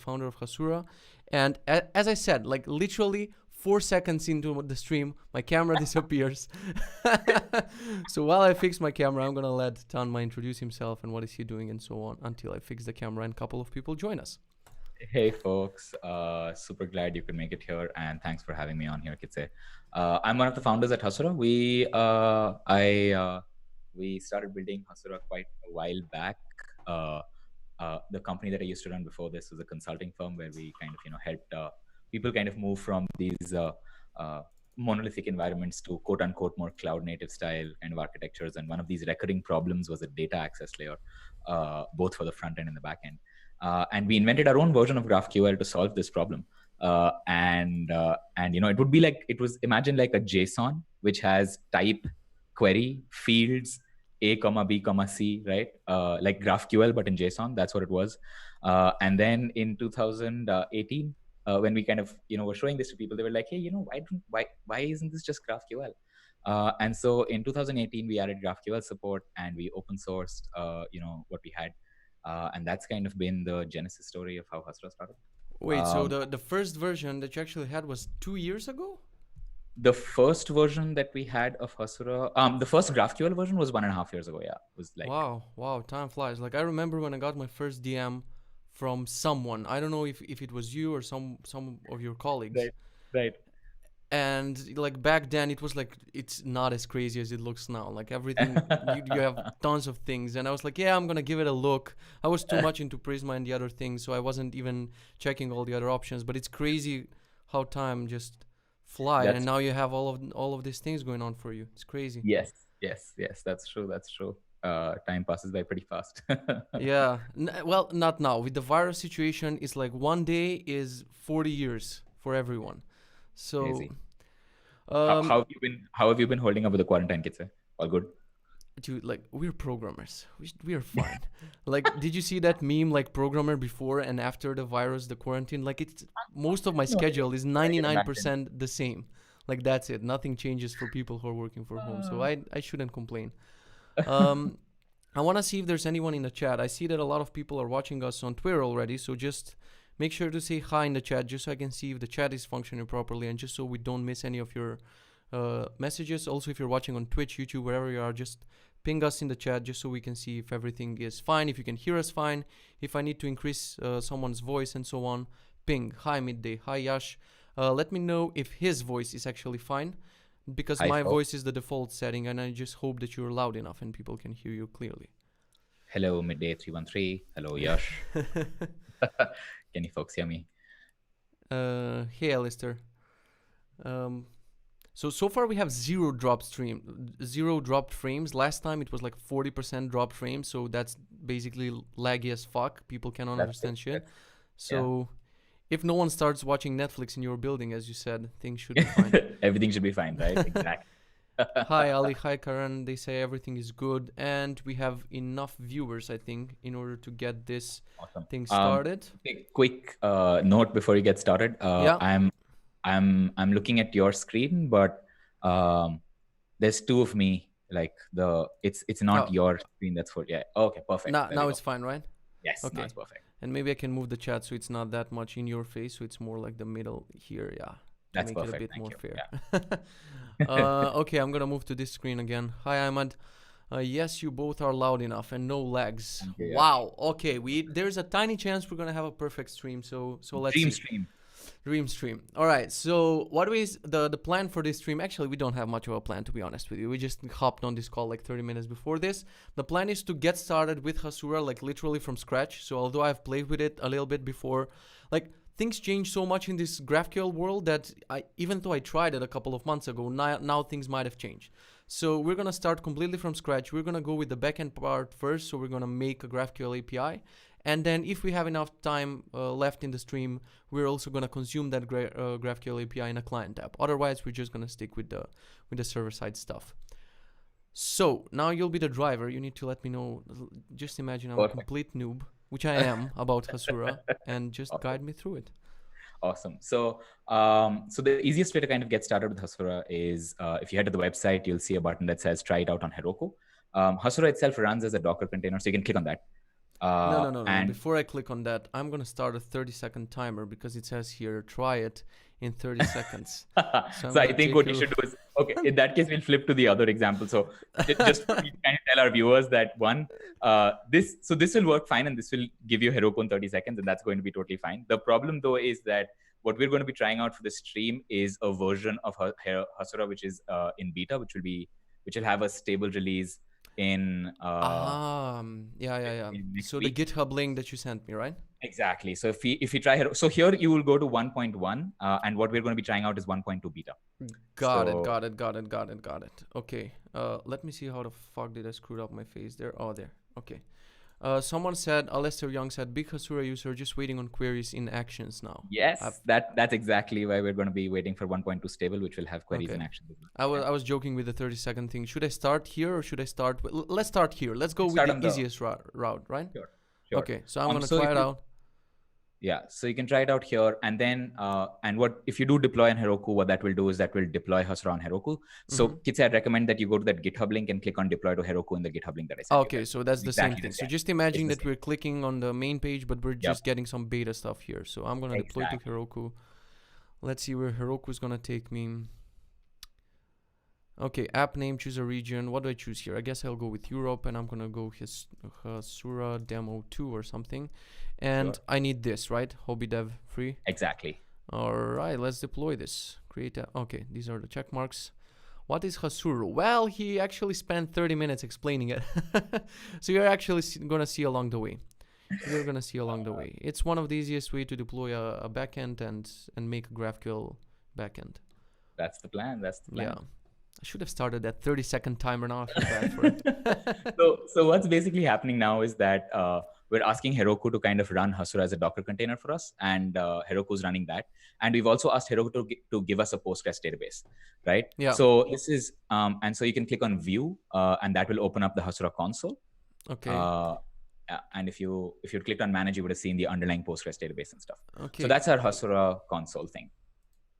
founder of Hasura. And as I said, like literally 4 seconds into the stream, my camera disappears. So while I fix my camera, I'm gonna let Tanmai introduce himself and what is he doing and so on until I fix the camera and a couple of people join us. Hey folks, super glad you could make it here, and thanks for having me on here, Kitze. I'm one of the founders at Hasura. We started building Hasura quite a while back. The company that I used to run before this was a consulting firm where we kind of helped people kind of move from these uh, monolithic environments to quote unquote more cloud native style kind of architectures. And one of these recurring problems was a data access layer, both for the front end and the back end. And we invented our own version of GraphQL to solve this problem. And it would be like, imagine like a JSON, which has type, query, fields, A, B, C, right? Like GraphQL, but in JSON, that's what it was. And then in 2018, when we kind of, were showing this to people, they were like, hey, why isn't this just GraphQL? And so in 2018, we added GraphQL support and we open sourced, what we had. And that's kind of been the genesis story of how Hasura started. Wait, so the first version that you actually had was 2 years ago? The first version that we had of Hasura, the first GraphQL version was 1.5 years ago. Yeah, it was like wow, time flies. Like I remember when I got my first DM from someone. I don't know if it was you or some of your colleagues. Right. And like back then it was like it's not as crazy as it looks now. Like everything you have tons of things, and I was like, yeah, I'm gonna give it a look. I was too much into Prisma and the other things, so I wasn't even checking all the other options. But it's crazy how time just fly, and now you have all of these things going on for you. It's crazy. Yes, that's true. Time passes by pretty fast. Yeah, well, not now. With the virus situation, it's like one day is 40 years for everyone. So crazy. How have you been holding up with the quarantine, Kitze? All good? Dude, like we're programmers. We are fine. Like, did you see that meme? Like programmer before and after the virus, the quarantine. Like it's most of my schedule is 99% the same. Like that's it. Nothing changes for people who are working from home. So I shouldn't complain. I want to see if there's anyone in the chat. I see that a lot of people are watching us on Twitter already. So just make sure to say hi in the chat just so I can see if the chat is functioning properly and just so we don't miss any of your messages. Also, if you're watching on Twitch, YouTube, wherever you are, just ping us in the chat just so we can see if everything is fine, if you can hear us fine, if I need to increase someone's voice and so on. Ping. Hi, Midday. Hi, Yash. Let me know if his voice is actually fine, because my voice is the default setting, and I just hope that you're loud enough and people can hear you clearly. Hello, Midday 313. Hello, Yash. Can you folks hear me? Hey, Alistair. So far we have zero dropped frames. Last time it was like 40% dropped frames, so that's basically laggy as fuck. People cannot understand shit. So if no one starts watching Netflix in your building, as you said, things should be fine. Everything should be fine, right? Exactly. Hi Ali, hi Karan. They say everything is good, and we have enough viewers, I think, in order to get this thing started. Quick note before you get started. I'm looking at your screen, but there's two of me. Like it's not your screen that's full. Yeah. Okay. Perfect. Now it's fine, right? Yes. Okay. Now it's perfect. And maybe I can move the chat so it's not that much in your face, so it's more like the middle here. Yeah. That's make perfect. It a bit Thank more you. fair. Yeah. Okay, I'm gonna move to this screen again. Hi, Ahmad. Yes, you both are loud enough and no lags. Wow. Okay, there's a tiny chance we're gonna have a perfect stream. So let's see. Dream stream. All right. So what is the plan for this stream? Actually, we don't have much of a plan, to be honest with you. We just hopped on this call like 30 minutes before this. The plan is to get started with Hasura like literally from scratch. So although I've played with it a little bit before, like things change so much in this GraphQL world that even though I tried it a couple of months ago, now things might have changed. So we're going to start completely from scratch. We're going to go with the backend part first. So we're going to make a GraphQL API. And then if we have enough time left in the stream, we're also going to consume that GraphQL API in a client app. Otherwise, we're just going to stick with the server-side stuff. So now you'll be the driver. You need to let me know. Just imagine I'm a complete noob, which I am about Hasura, and just guide me through it. Awesome. So the easiest way to kind of get started with Hasura is if you head to the website, you'll see a button that says try it out on Heroku. Hasura itself runs as a Docker container, so you can click on that. No. And Before I click on that, I'm going to start a 30-second timer because it says here, try it in 30 seconds. So I think what you should do is, okay, in that case, we'll flip to the other example. So just for me to kind of tell our viewers that this will work fine and this will give you Heroku in 30 seconds and that's going to be totally fine. The problem though is that what we're going to be trying out for the stream is a version of Hasura, which is in beta, which will have a stable release in yeah. So the GitHub link that you sent me, right? Exactly. So if we try here, so here you will go to 1.1, and what we're going to be trying out is 1.2 beta. Got it. Okay. Let me see how the fuck did I screw up my face there. Oh, there. Okay. Someone said, Alistair Young said, big Hasura user just waiting on queries in actions now. Yes, that's exactly why we're going to be waiting for 1.2 stable, which will have queries in actions. I was joking with the 30-second thing. Should I start here or should I start with, let's start here. Let's go with the easiest route, right? Sure. Okay, so I'm going to try it out. Yeah, so you can try it out here, and then if you do deploy on Heroku, what that will do is that will deploy Hasura on Heroku. So Kitze, I'd recommend that you go to that GitHub link and click on deploy to Heroku in the GitHub link that I sent. Okay, so that's the same thing. So just imagine that we're clicking on the main page, but we're just getting some beta stuff here. So I'm gonna deploy to Heroku. Let's see where Heroku is gonna take me. Okay, app name, choose a region. What do I choose here? I guess I'll go with Europe, and I'm gonna go Hasura demo 2 or something. And I need this, right? Hobby dev free. Exactly. All right, let's deploy this. Create a, okay, these are the check marks. What is Hasura? Well, he actually spent 30 minutes explaining it. So you're actually gonna see along the way. You're gonna see along the way. It's one of the easiest way to deploy a backend and make a GraphQL backend. That's the plan. Yeah. I should have started that 30-second timer now. I feel bad for it. So what's basically happening now is that we're asking Heroku to kind of run Hasura as a Docker container for us, and Heroku's running that. And we've also asked Heroku to give us a Postgres database, right? Yeah. So this is, and so you can click on View, and that will open up the Hasura console. Okay. And if you clicked on Manage, you would have seen the underlying Postgres database and stuff. Okay. So that's our Hasura console thing.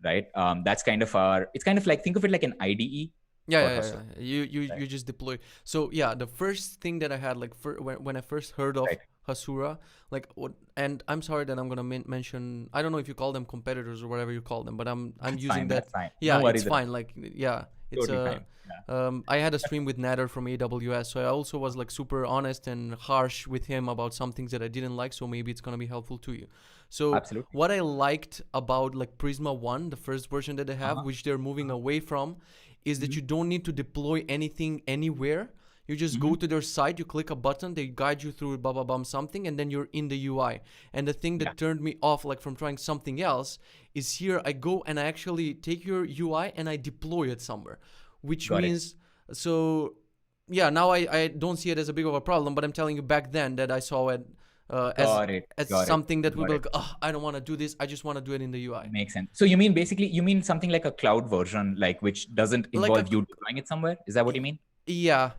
Right. That's kind of it's kind of like, think of it like an IDE. Yeah. You just deploy. So yeah, the first thing that I had, like when I first heard of Hasura, like and I'm sorry that I'm gonna mention, I don't know if you call them competitors or whatever you call them, but I'm using fine, that. That's fine. Yeah, no it's fine. Like it's totally fine. I had a stream with Nader from AWS, so I also was like super honest and harsh with him about some things that I didn't like. So maybe it's gonna be helpful to you. So what I liked about like Prisma 1, the first version that they have, which they're moving away from, is that you don't need to deploy anything anywhere. You just go to their site, you click a button, they guide you through blah blah blah something, and then you're in the UI. And the thing that turned me off, like from trying something else, is here I go and I actually take your UI and I deploy it somewhere, which means so yeah. Now I don't see it as a big of a problem, but I'm telling you back then that I saw it. As something that would be like, oh, I don't want to do this. I just want to do it in the UI. Makes sense. So you mean something like a cloud version, like which doesn't involve you deploying it somewhere? Is that what you mean? Yeah.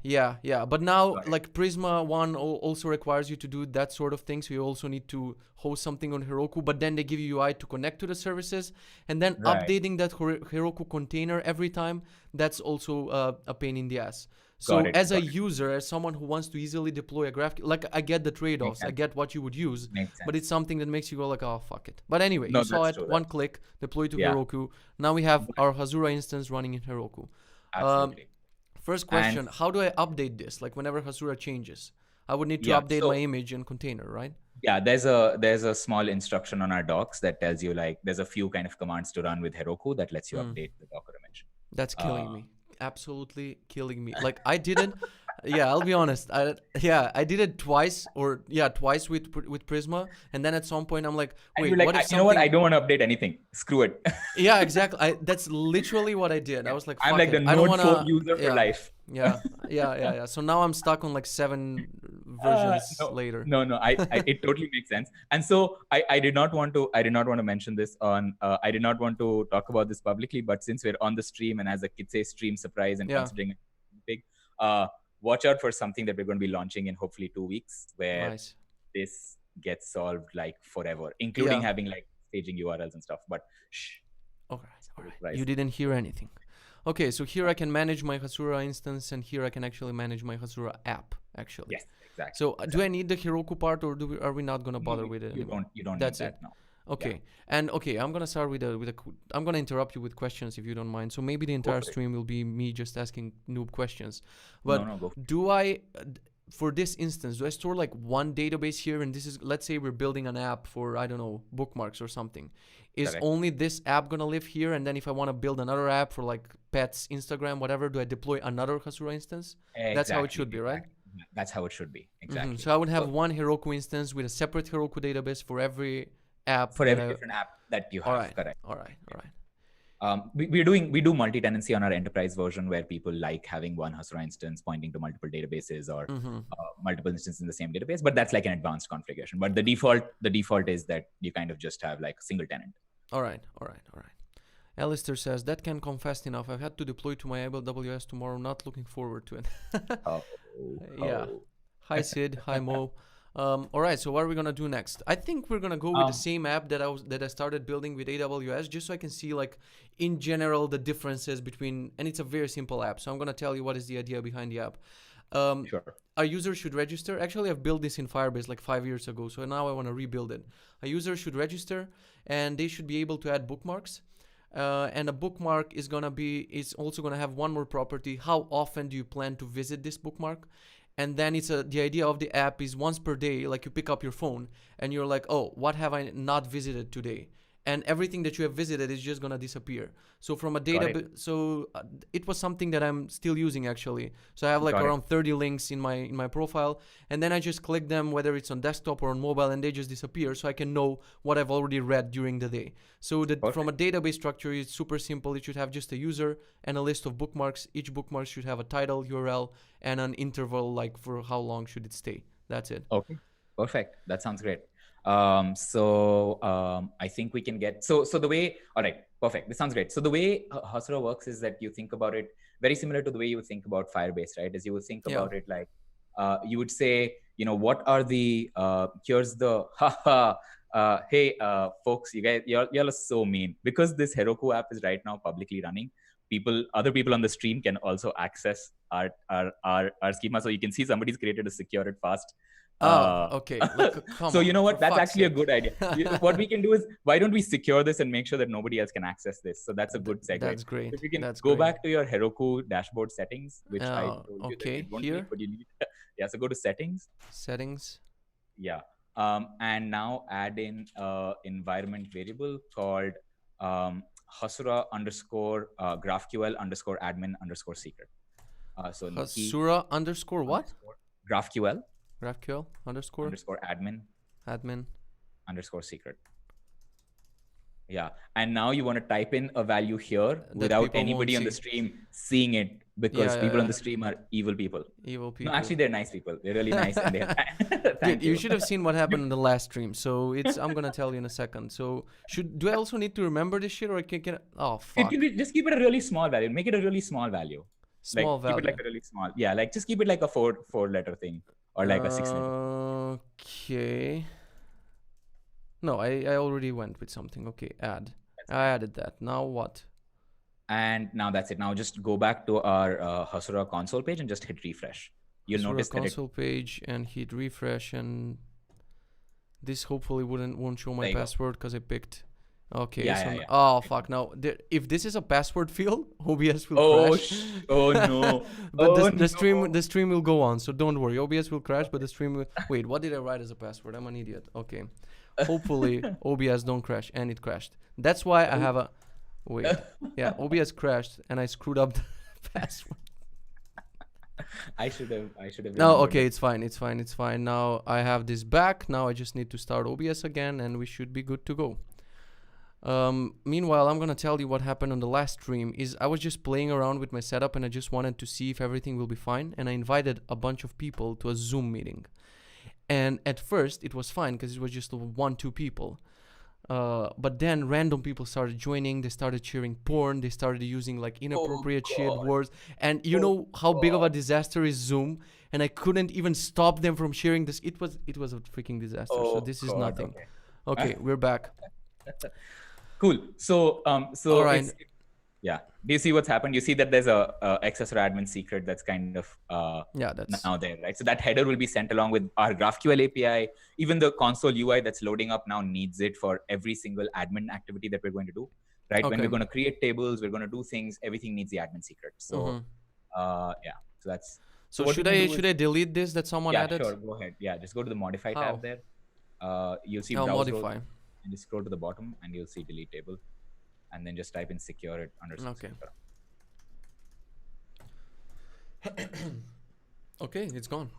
But now, like Prisma 1 also requires you to do that sort of thing. So you also need to host something on Heroku, but then they give you UI to connect to the services, and then updating that Heroku container every time. That's also a pain in the ass. So as a user, as someone who wants to easily deploy a graph, like I get the trade-offs, I get what you would use, but it's something that makes you go like, oh, fuck it. But anyway, you saw it, one click, deploy to Heroku. Now we have our Hasura instance running in Heroku. Absolutely. First question, how do I update this? Like whenever Hasura changes, I would need to update my image and container, right? Yeah, there's a small instruction on our docs that tells you like there's a few kind of commands to run with Heroku that lets you update the Docker image. That's killing me. Absolutely killing me. Like I didn't I'll be honest, I did it twice with Prisma, and then at some point I'm like, wait, what if you know what, I don't want to update anything, screw it. Yeah, exactly. That's literally what I did. I was like, I'm like the Node 4 user for life. Yeah. So now I'm stuck on like 7 versions later. No, it totally makes sense. And so I did not want to mention this on I did not want to talk about this publicly, but since we're on the stream and as a Kitze stream surprise and considering it big, watch out for something that we're going to be launching in hopefully 2 weeks, where this gets solved like forever, including having like staging URLs and stuff. But shh. All right. You didn't hear anything. Okay, so here I can manage my Hasura instance, and here I can actually manage my Hasura app, actually. Yes, exactly. So do I need the Heroku part, or are we not gonna bother with it anymore? You don't That's need it. that now. Okay, Yeah. and okay, I'm gonna start with I'm gonna interrupt you with questions if you don't mind. So maybe the entire stream will be me just asking noob questions. But No, go. do I, for this instance, do I store like one database here, and this is, let's say we're building an app for, I don't know, bookmarks or something. Is Correct. only this app gonna live here, and then if I want to build another app for like pets, Instagram, whatever, do I deploy another Hasura instance? Exactly, That's how it should be, right? That's how it should be. Exactly. So I would have one Heroku instance with a separate Heroku database for every app. For every different app that you have. All right. Correct. All right. We do multi-tenancy on our enterprise version, where people like having one Hasura instance pointing to multiple databases, or multiple instances in the same database. But that's like an advanced configuration. But the default is that you kind of just have like a single tenant. All right. Alistair says, that can come fast enough. I've had to deploy to my AWS tomorrow. Not looking forward to it. Yeah. Hi, Sid. Hi, Mo. All right. So what are we going to do next? I think we're going to go with the same app that I started building with AWS, just so I can see, like, in general, the differences between, and it's a very simple app. So I'm going to tell you what is the idea behind the app. Sure. A user should register. Actually, I've built this in Firebase like 5 years ago. So now I want to rebuild it. A user should register, and they should be able to add bookmarks. And a bookmark is also gonna have one more property. How often do you plan to visit this bookmark? And then the idea of the app is once per day, like you pick up your phone and you're like, oh, what have I not visited today? And everything that you have visited is just gonna disappear. So from a database, it was something that I'm still using actually. So I have like around 30 links in my profile, and then I just click them, whether it's on desktop or on mobile, and they just disappear. So I can know what I've already read during the day. So from a database structure, it's super simple. It should have just a user and a list of bookmarks. Each bookmark should have a title, URL, and an interval, like for how long should it stay. That's it. Okay, perfect. That sounds great. I think we can get, so the way, all right, perfect. This sounds great. So the way Hasura works is that you think about it very similar to the way you would think about Firebase, right? As you would think about it like, you would say, what are the, here's the, hey, folks, you guys, y'all are so mean. Because this Heroku app is right now publicly running, other people on the stream can also access our schema. So you can see somebody's created a secure it fast. Okay. So you know what? That's actually a good idea. What we can do is, why don't we secure this and make sure that nobody else can access this? So that's a good segue. That's great. If you can go back to your Heroku dashboard settings, which I told you okay, that you don't here. need, but you need. Yeah. So go to settings. Settings. Yeah. And now add in environment variable called Hasura _ GraphQL _ admin _ secret. So Hasura _ what? GraphQL. GraphQL _ admin _ secret. Yeah. And now you want to type in a value here without anybody on the stream seeing it, because people on the stream are evil people. Evil people. No, actually they're nice people. They're really nice. And Dude, you should have seen what happened in the last stream. So I'm gonna tell you in a second. So do I also need to remember this shit, or I can oh fuck. Just keep it a really small value. Make it a really small value. Small value. Keep it like a really small. Yeah, like just keep it like a four letter thing. Or like a 6 letter. Okay. No, I already went with something. Okay, add. I added that. Now what? And now that's it. Now just go back to our Hasura console page and just hit refresh. You'll notice that console page and hit refresh, and this hopefully won't show my password because I picked. Okay. Oh fuck! Now, if this is a password field, OBS will crash. Oh no! But the stream will go on, so don't worry. OBS will crash, but the stream will. Wait, what did I write as a password? I'm an idiot. Okay. Hopefully OBS don't crash, and it crashed. That's why I have a. Wait. Yeah, OBS crashed, and I screwed up the password. I should have. No, okay, it's fine. Now I have this back. Now I just need to start OBS again, and we should be good to go. Meanwhile, I'm gonna tell you what happened on the last stream. I was just playing around with my setup, and I just wanted to see if everything will be fine, and I invited a bunch of people to a Zoom meeting. And at first it was fine because it was just 1-2 people, but then random people started joining. They started sharing porn. They started using like inappropriate shared words, and you know how big of a disaster is Zoom, and I couldn't even stop them from sharing this. It was a freaking disaster. So this is nothing. Okay, we're back. Cool. So all right. Yeah. Do you see what's happened? You see that there's a accessor admin secret that's kind of that's now there, right? So that header will be sent along with our GraphQL API. Even the console UI that's loading up now needs it for every single admin activity that we're going to do, right? Okay. When we're going to create tables, we're going to do things. Everything needs the admin secret. So yeah. So that's. So should I delete this that someone added? Yeah, sure. Go ahead. Yeah, just go to the modify tab there. You'll see I'll browse modify. rows, and just scroll to the bottom, and you'll see delete table, and then just type in secure it _ Okay. Okay, it's gone.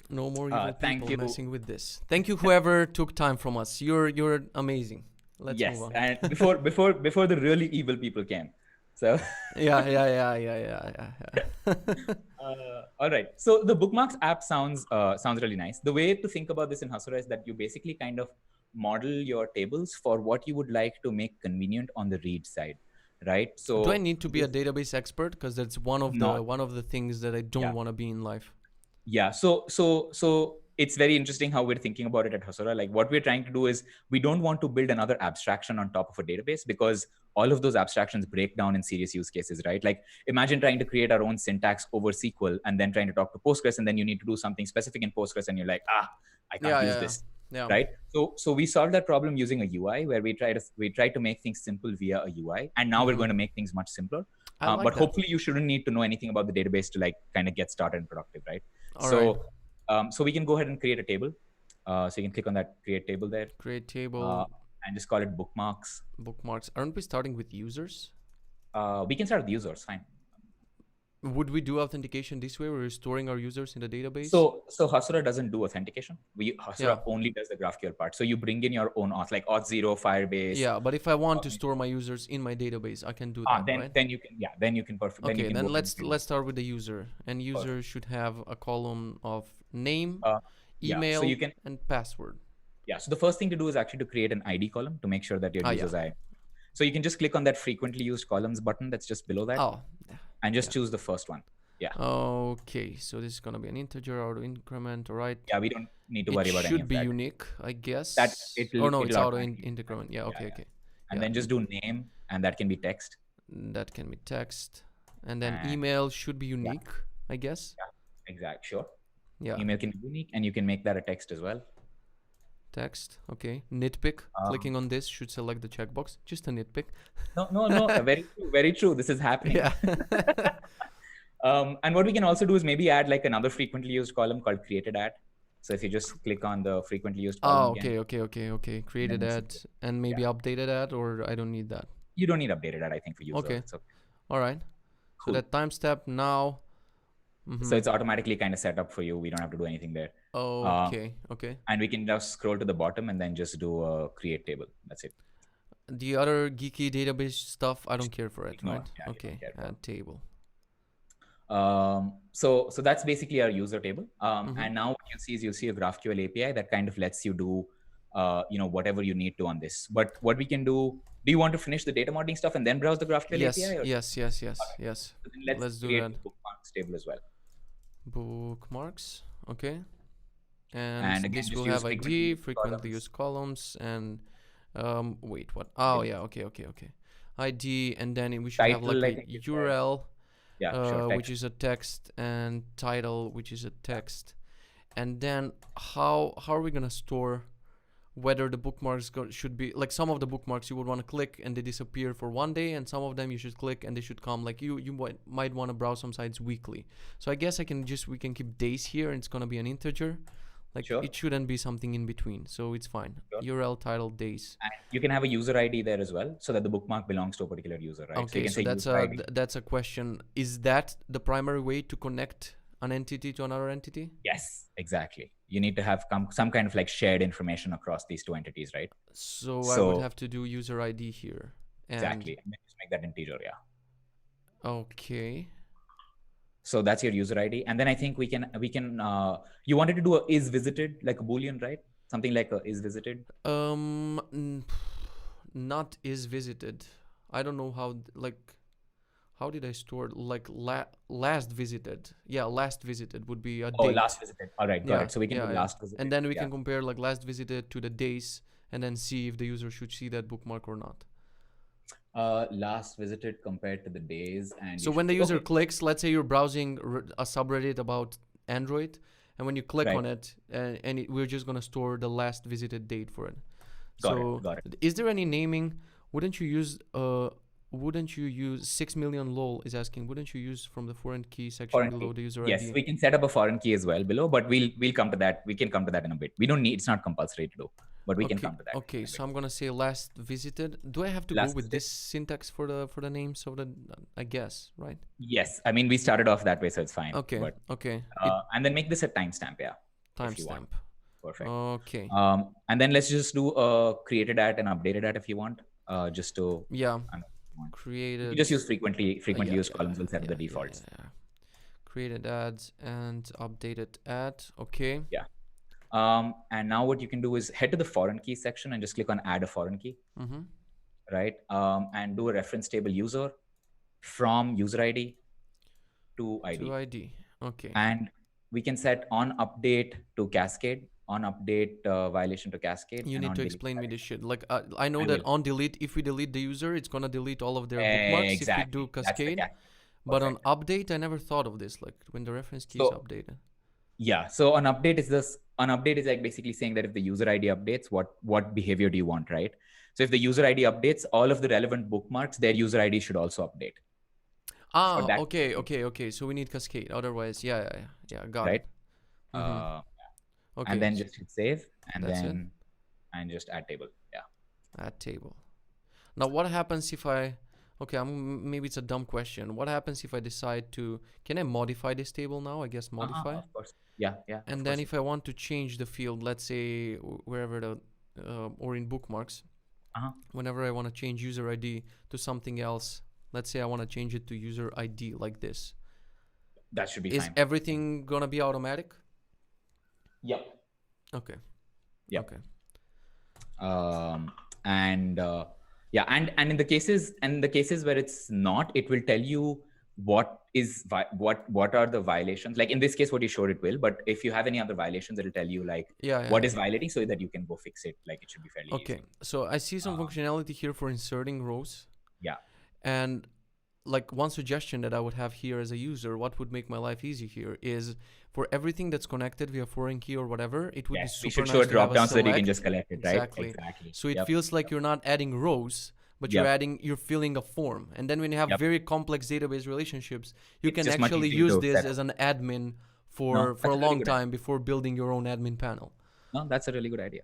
No more evil people messing with this. Thank you, whoever took time from us. You're amazing. Let's move on. And before the really evil people came. So yeah. All right. So the bookmarks app sounds really nice. The way to think about this in Hasura is that you basically kind of model your tables for what you would like to make convenient on the read side, right? So do I need to be a database expert? Because that's one of the things that I don't want to be in life. Yeah. So it's very interesting how we're thinking about it at Hasura. Like what we're trying to do is we don't want to build another abstraction on top of a database, because all of those abstractions break down in serious use cases, right? Like imagine trying to create our own syntax over SQL and then trying to talk to Postgres, and then you need to do something specific in Postgres and you're like, I can't use this. Yeah. Right. So we solved that problem using a UI where we try to make things simple via a UI, and now we're going to make things much simpler. But hopefully you shouldn't need to know anything about the database to like kind of get started and productive, right? So we can go ahead and create a table. So you can click on that create table there. Create table. And just call it bookmarks. Bookmarks. Aren't we starting with users? We can start with users, fine. Would we do authentication this way? We're storing our users in the database. So Hasura doesn't do authentication. Hasura only does the GraphQL part. So you bring in your own auth, like auth0, Firebase. Yeah, but if I want to store my users in my database, I can do that. Right? Then you can. Yeah, then you can perfectly. Okay, then let's start with the user. And user should have a column of name, email, and password. Yeah. So the first thing to do is actually to create an ID column to make sure that your users are. So you can just click on that frequently used columns button that's just below that. And just choose the first one. Yeah. Okay. So this is going to be an integer auto increment, right? Yeah, we don't need to worry about any of that. It should be unique, I guess. It's auto increment. Yeah, okay. And then just do name, and that can be text. That can be text. And then email should be unique, I guess. Yeah, exactly. Sure. Yeah. Email can be unique, and you can make that a text as well. Text, okay. Nitpick, clicking on this should select the checkbox. Just a nitpick. No. Very true. This is happening. Yeah. And what we can also do is maybe add like another frequently used column called created at. So if you just click on the frequently used column okay. Created at and maybe updated at, or I don't need that. You don't need updated at, I think, for users. Okay. All right. Cool. So that time step now. So it's automatically kind of set up for you. We don't have to do anything there. Okay. And we can just scroll to the bottom and then just do a create table. That's it. The other geeky database stuff, I don't care for it, right? Yeah, okay. Add table. So that's basically our user table. And now what you'll see a GraphQL API that kind of lets you do, whatever you need to on this. But what we can do you want to finish the data modeling stuff and then browse the GraphQL API? Or? Yes. So then let's do that. Bookmarks table as well. Bookmarks, okay. And again, this will have ID, frequently used columns, and wait, what? Oh yeah, okay. ID, and then we should have like a URL, which is a text, and title, which is a text. And then how are we gonna store whether the bookmarks should be like some of the bookmarks you would want to click and they disappear for one day, and some of them you should click and they should come like you might want to browse some sites weekly. So I guess we can keep days here, and it's gonna be an integer. Like it shouldn't be something in between, so it's fine. URL title days. And you can have a user ID there as well, so that the bookmark belongs to a particular user, right? Okay, so that's a question. Is that the primary way to connect an entity to another entity? Yes, exactly. You need to have some kind of like shared information across these two entities, right? So I would have to do user ID here. Exactly. And then just make that integer, yeah. Okay. So that's your user ID. And then I think we can you wanted to do a is visited, like a Boolean, right? Something like a is visited. Not is visited. I don't know how did I store like last visited? Yeah, last visited would be a date. Oh, last visited. All right, got it. So we can do last visited. And then we can compare like last visited to the days, and then see if the user should see that bookmark or not. Last visited compared to the days, and So when the user clicks, let's say you're browsing a subreddit about Android, and when you click on it, we're just gonna store the last visited date for it. Got it. Is there any naming? Wouldn't you use 6 million lol is asking, wouldn't you use from the foreign key section below the user ID? Yes, we can set up a foreign key as well below, but we'll come to that. We can come to that in a bit. We don't need, it's not compulsory to do, but we can come to that. Okay, so I'm gonna say last visited. Do I have to go with this syntax for the names of the, I guess, right? Yes, I mean, we started off that way, so it's fine. Okay, okay. And then make this a timestamp, Timestamp. Perfect. Okay. And then let's just do a created at and updated at if you want, just to created. You just use frequently used columns will set the defaults. Created ads and updated at. Okay. Yeah. And now what you can do is head to the foreign key section and just click on add a foreign key. Right. And do a reference table user from user ID to ID. To ID. Okay. And we can set on update to cascade, on update violation to cascade. You need to explain me this shit. Like I know that on delete, if we delete the user, it's gonna delete all of their bookmarks. If we do cascade, but on update, I never thought of this. Like when the reference key is updated. Yeah. So on update is this. On update is like basically saying that if the user ID updates, what behavior do you want, right? So if the user ID updates, all of the relevant bookmarks, their user ID should also update. Okay. So we need cascade. Otherwise, yeah, got it. Okay. And then just hit save, and then just add table. Yeah. Add table. Now, what happens if I? Okay, maybe it's a dumb question. What happens if I decide to? Can I modify this table now? I guess modify. Of course. Yeah. And then if I want to change the field, let's say wherever the or in bookmarks, whenever I want to change user ID to something else, let's say I want to change it to user ID like this. That should be fine. Is everything gonna be automatic? Yep. Okay. Yep. Okay. And in the cases where it's not, it will tell you what are the violations. Like in this case, what you showed, it will. But if you have any other violations, it'll tell you like what is violating, so that you can go fix it. Like it should be fairly easy. Okay. So I see some functionality here for inserting rows. Yeah. And like one suggestion that I would have here as a user, what would make my life easy here is for everything that's connected via foreign key or whatever, it would be super nice. We should show a drop down so that you can just collect it, right? Exactly. So it feels like you're not adding rows, but you're filling a form. And then when you have very complex database relationships, you can actually use this as an admin for a long time before building your own admin panel. No, that's a really good idea.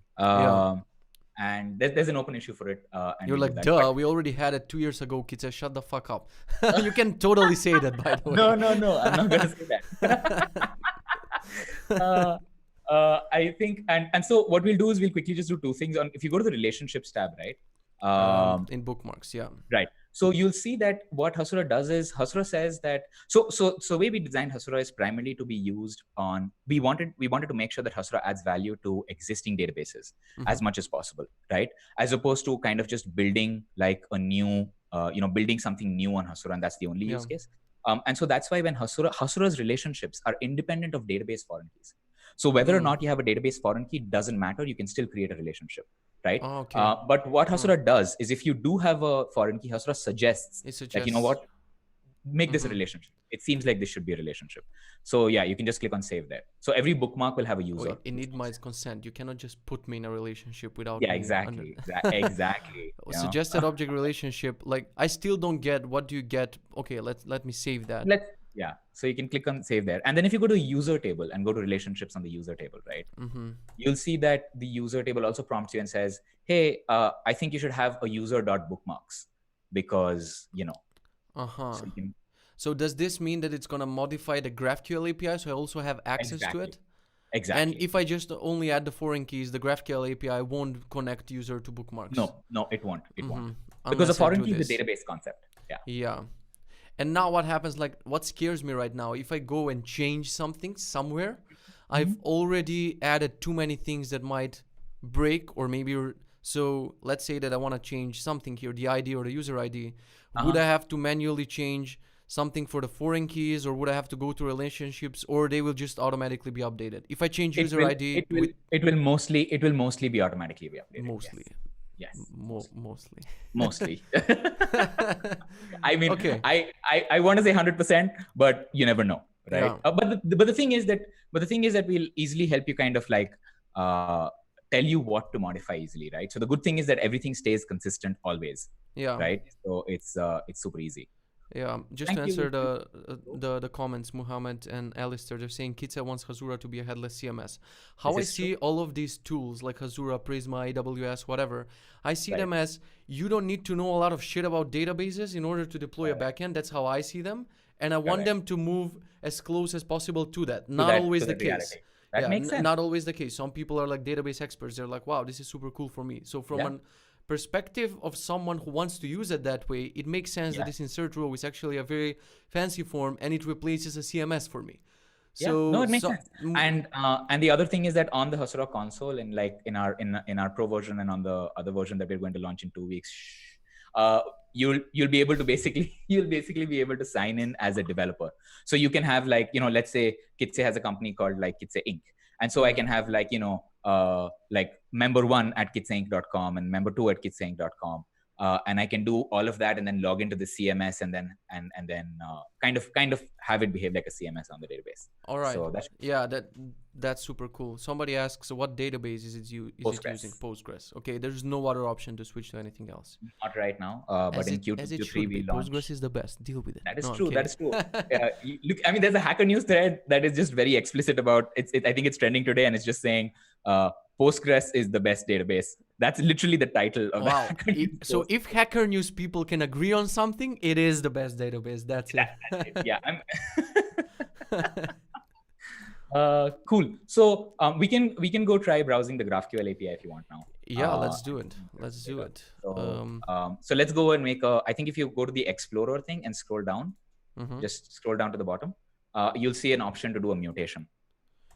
And there's an open issue for it. And you're like, duh, we already had it 2 years ago, Kitze, shut the fuck up. You can totally say that, by the way. No, I'm not going to say that. I think, and so what we'll do is we'll quickly just do two things. If you go to the relationships tab, right? In bookmarks, yeah. Right. So you'll see that what Hasura does is Hasura says that so way we designed Hasura is primarily to be used on we wanted to make sure that Hasura adds value to existing databases as much as possible, right? As opposed to kind of just building like a new building something new on Hasura, and that's the only use case. And so that's why when Hasura's relationships are independent of database foreign keys. So whether or not you have a database foreign key doesn't matter. You can still create a relationship, right? But what Hasura does is if you do have a foreign key, Hasura suggests that, you know what, make this a relationship. It seems like this should be a relationship. So yeah, you can just click on save there. So every bookmark will have a user. It needs my consent. You cannot just put me in a relationship without exactly. Suggested object relationship. Like I still don't get, what do you get? Okay, let me save that. Yeah, so you can click on save there. And then if you go to user table and go to relationships on the user table, right? You'll see that the user table also prompts you and says, hey, I think you should have a user.bookmarks because, So does this mean that it's going to modify the GraphQL API so I also have access to it? Exactly. And if I just only add the foreign keys, the GraphQL API won't connect user to bookmarks? No, it won't. It won't. Because the foreign key is a database concept. Yeah. And now what happens, like what scares me right now, if I go and change something somewhere, I've already added too many things that might break or maybe, so let's say that I want to change something here, the ID or the user ID. Would I have to manually change something for the foreign keys, or would I have to go to relationships, or they will just automatically be updated? If I change user ID, it will mostly be automatically be updated. Mostly. Yes. Yes. Mostly. Mostly. I mean, okay. I want to say 100%, but you never know, right? Yeah. But the thing is that we'll easily help you kind of like tell you what to modify easily, right? So the good thing is that everything stays consistent always. Yeah. Right. So it's super easy. Yeah, just Thank to answer you. the comments, Muhammad and Alistair, they're saying Kitze wants Hasura to be a headless CMS. How I see all of these tools like Hasura, Prisma, AWS, whatever, I see them as you don't need to know a lot of shit about databases in order to deploy a backend. That's how I see them, and I want them to move as close as possible to that. Not always the case. That makes sense. Not always the case. Some people are like database experts. They're like, wow, this is super cool for me. So from an perspective of someone who wants to use it that way, it makes sense that this insert row is actually a very fancy form and it replaces a CMS for me. So no, it makes sense. And the other thing is that on the Hasura console, and like in our pro version and on the other version that we're going to launch in 2 weeks, you'll be able to basically be able to sign in as a developer. So you can have like, let's say Kitze has a company called like Kitze Inc. And so I can have like, like member 1 at kitzeinc.com and member 2 at kitzeinc.com. And I can do all of that and then log into the CMS and then kind of have it behave like a CMS on the database. All right. So that's super cool. Somebody asks, what database is it using? Postgres. Okay, there's no other option to switch to anything else. Not right now, but in Q3 we launched. Postgres is the best. Deal with it. That is true. That is true. Look, I mean, there's a Hacker News thread that is just very explicit about it. I think it's trending today, and it's just saying Postgres is the best database. That's literally the title of the So if Hacker News people can agree on something, it is the best database. That's it. That's it. Yeah. Cool. So we can go try browsing the GraphQL API if you want now. Yeah, let's do it. So let's go and make I think if you go to the Explorer thing and scroll down, just scroll down to the bottom, you'll see an option to do a mutation.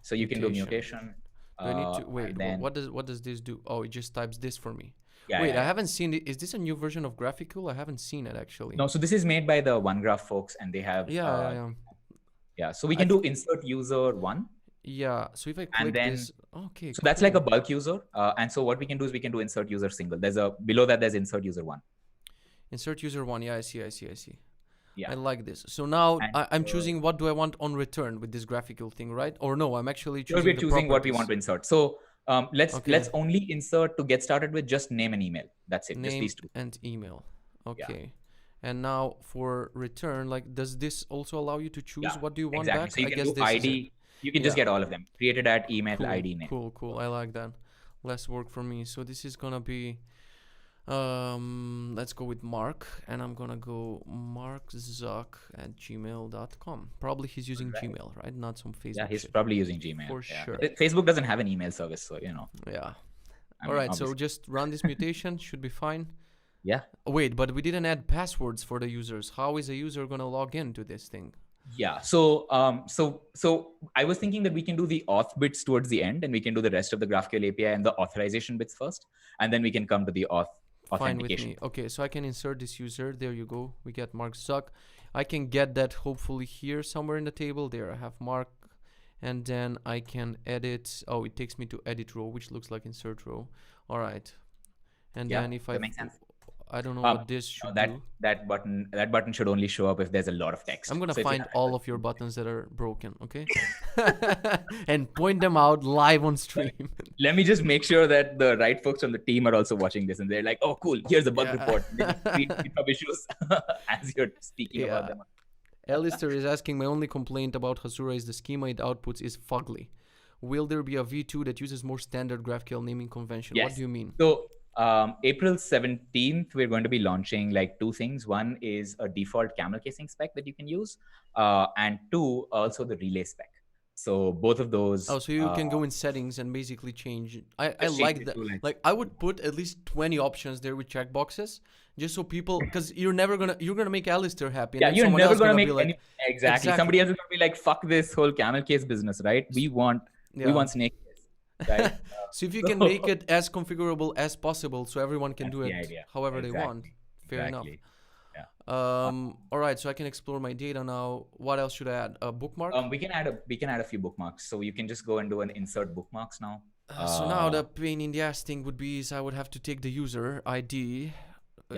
So you can do a mutation. Do I need to wait? What does this do? Oh, it just types this for me. Yeah, wait, I haven't seen it. Is this a new version of GraphiQL? I haven't seen it actually. No, so this is made by the OneGraph folks, and they have So we can do insert user 1. Yeah. So if I click this, okay. So that's like a bulk user, and so what we can do is we can do insert user single. Below that there's insert user 1. Insert user 1. Yeah, I see. Yeah. I like this. So now I'm choosing what do I want on return with this GraphiQL thing, right? Or no, I'm actually choosing what we want to insert. So let's only insert to get started with just name and email. That's it. Name just these two. and email. Okay. Yeah. And now for return, like, does this also allow you to choose what do you want back? So you can do ID. You can just get all of them. Created at email, ID, name. Cool. I like that. Less work for me. So this is gonna be. Let's go with Mark, and I'm gonna go markzuck@gmail.com. Probably he's using Gmail, right? Not some Facebook. Yeah, he's probably using Gmail for sure. Facebook doesn't have an email service, so Yeah. All right, so just run this mutation. Should be fine. Yeah. Wait, but we didn't add passwords for the users. How is a user gonna log into this thing? Yeah. So I was thinking that we can do the auth bits towards the end, and we can do the rest of the GraphQL API and the authorization bits first, and then we can come to the authentication. Fine with me. Okay, so I can insert this user. There you go. We get Mark Zuck. I can get that hopefully here somewhere in the table. There I have Mark, and then I can edit. Oh, it takes me to edit row, which looks like insert row. All right. And then if that makes sense. I don't know what this should do. That button should only show up if there's a lot of text. I'm gonna find all of your buttons that are broken, okay? And point them out live on stream. Let me just make sure that the right folks on the team are also watching this, and they're like, "Oh, cool! Here's a bug report." Read up issues as you're speaking about them. Alistair is asking, my only complaint about Hasura is the schema it outputs is fugly. Will there be a V2 that uses more standard GraphQL naming convention? Yes. What do you mean? So April 17th, we're going to be launching like 2 things. One is a default camel casing spec that you can use, and 2, also the relay spec. So both of those. Oh, so you can go in settings and basically change. I like that. Like I would put at least 20 options there with checkboxes, just so people, because you're gonna make Alistair happy. Yeah, you're never gonna make any, exactly. Somebody else is gonna be like, "Fuck this whole camel case business," right? We want snake case, right? So if you can make it as configurable as possible, so everyone can do it however they want. Fair enough. Yeah. All right, so I can explore my data now. What else should I add? A bookmark? We can add a few bookmarks. So you can just go and do an insert bookmarks now. So now the pain in the ass thing would be is I would have to take the user ID,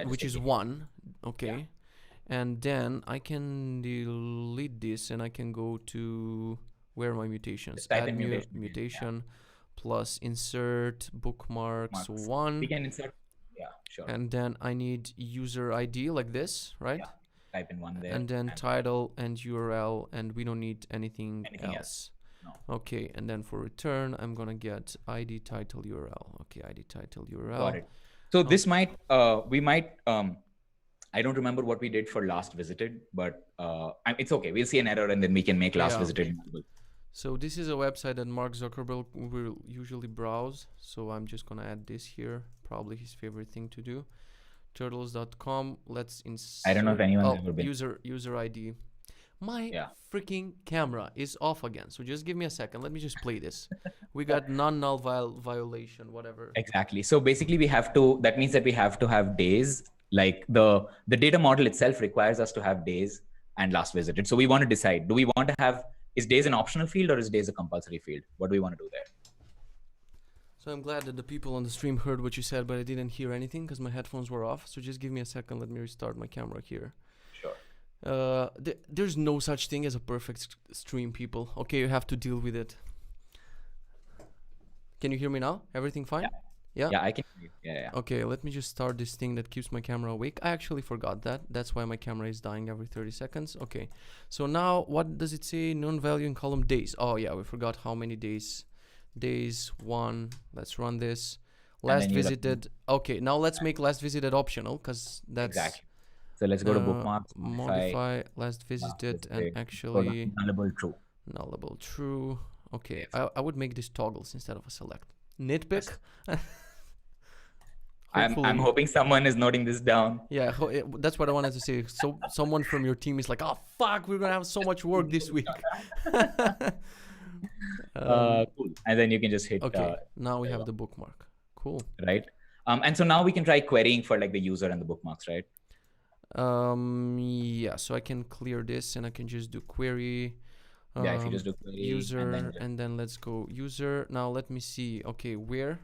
which is 1. Okay. Yeah. And then I can delete this and I can go to where are my mutations? Add mutation plus insert bookmarks 1. We can insert, yeah, sure. And then I need user ID like this, right? Yeah. Type in 1 there. And then title and URL, and we don't need anything else. No. Okay, and then for return, I'm gonna get ID title URL. Okay, ID title URL. Got it. So this might, we might, I don't remember what we did for last visited, but it's okay. We'll see an error and then we can make last visited. So this is a website that Mark Zuckerberg will usually browse. So I'm just gonna add this here. Probably his favorite thing to do. Turtles.com. Let's insert. I don't know if anyone's ever been. User ID. My freaking camera is off again. So just give me a second. Let me just play this. We got non-null violation, whatever. Exactly. So basically we have to, that means that we have to have days, like the data model itself requires us to have days and last visited. So we want to decide, do we want to have, is days an optional field or is days a compulsory field? What do we want to do there? So I'm glad that the people on the stream heard what you said, but I didn't hear anything because my headphones were off. So just give me a second. Let me restart my camera here. Sure. There's no such thing as a perfect stream, people. Okay, you have to deal with it. Can you hear me now? Everything fine? Yeah, I can hear you. Yeah. Okay, let me just start this thing that keeps my camera awake. I actually forgot that. That's why my camera is dying every 30 seconds. Okay, so now what does it say? Non-value in column days. Oh yeah, we forgot how many days. Days 1. Let's run this. Last visited. Okay, now let's make last visited optional because that's exactly. So let's go to bookmarks. Modify last visited and actually nullable true. Nullable true. Okay, I would make this toggles instead of a select. Nitpick. I'm hoping someone is noting this down. Yeah, that's what I wanted to say. So someone from your team is like, oh fuck, we're gonna have so much work this week. Cool. And then you can just hit. Okay. Now we have the bookmark. Cool. Right. And so now we can try querying for like the user and the bookmarks, right? Yeah. So I can clear this and I can just do query. Yeah. If you just do query user and then let's go user. Now let me see. Okay, where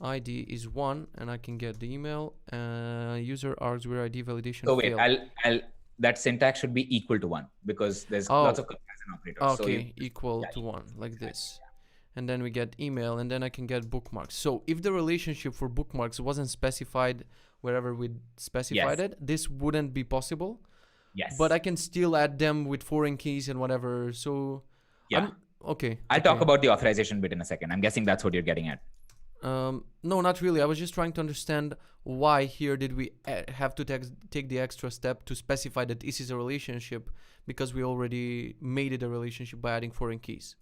ID is 1 and I can get the email. User args where ID validation. So wait, I'll that syntax should be equal to 1 because there's lots of comparison operators. Okay, so equal to 1 like this. And then we get email and then I can get bookmarks. So if the relationship for bookmarks wasn't specified wherever we specified it, this wouldn't be possible. Yes. But I can still add them with foreign keys and whatever. So yeah. Okay. I'll talk about the authorization bit in a second. I'm guessing that's what you're getting at. No, not really. I was just trying to understand why here did we have to take the extra step to specify that this is a relationship because we already made it a relationship by adding foreign keys.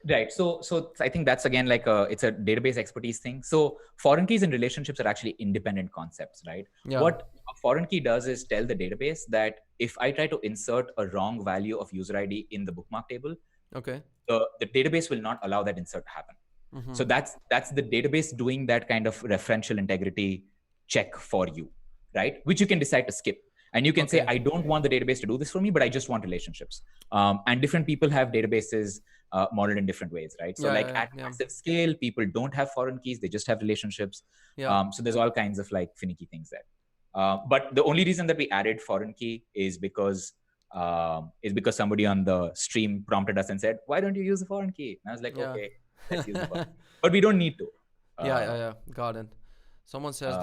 Right. So I think that's again like it's a database expertise thing. So foreign keys and relationships are actually independent concepts, right? Yeah. What a foreign key does is tell the database that if I try to insert a wrong value of user ID in the bookmark table, okay, the database will not allow that insert to happen. Mm-hmm. So that's the database doing that kind of referential integrity check for you, right? Which you can decide to skip. And you can say, I don't want the database to do this for me, but I just want relationships. And different people have databases modeled in different ways, right? So at massive scale, people don't have foreign keys. They just have relationships. Yeah. So there's all kinds of like finicky things there. But the only reason that we added foreign key is because somebody on the stream prompted us and said, why don't you use the foreign key? And I was like, okay, let's use the foreign key. But we don't need to. Yeah. Got it. Someone says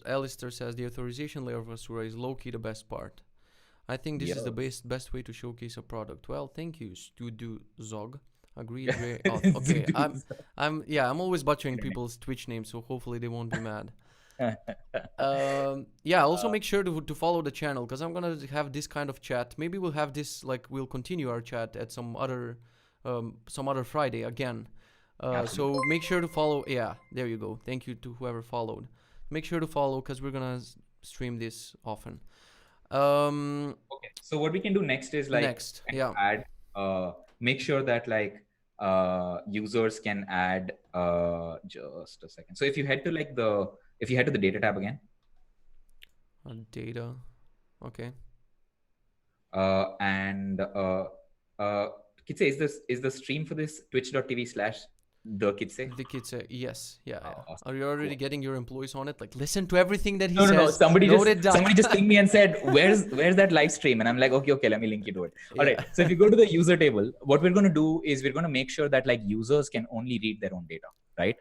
Alistair says the authorization layer of Hasura is low-key the best part. I think this is the best way to showcase a product. Well, thank you, Studu Zog. Agreed. Okay, I'm always butchering people's Twitch names, so hopefully they won't be mad. Also make sure to follow the channel because I'm gonna have this kind of chat. Maybe we'll have this we'll continue our chat at some other Friday again. So make sure to follow. Yeah, there you go. Thank you to whoever followed. Make sure to follow because we're gonna stream this often. Okay. So what we can do next is add. Make sure that users can add. Just a second. So if you head to the data tab again. Data. Okay. Kitze, is the stream for this twitch.tv/? The Kitze? The Kitze, yes, yeah. Awesome. Are you already Cool. getting your employees on it? Like, listen to everything that he No. says. Somebody Note just pinged me and said, "Where's that live stream?" And I'm like, okay, let me link you to it. All right. Yeah. So if you go to the user table, what we're going to do is we're going to make sure that like users can only read their own data, right?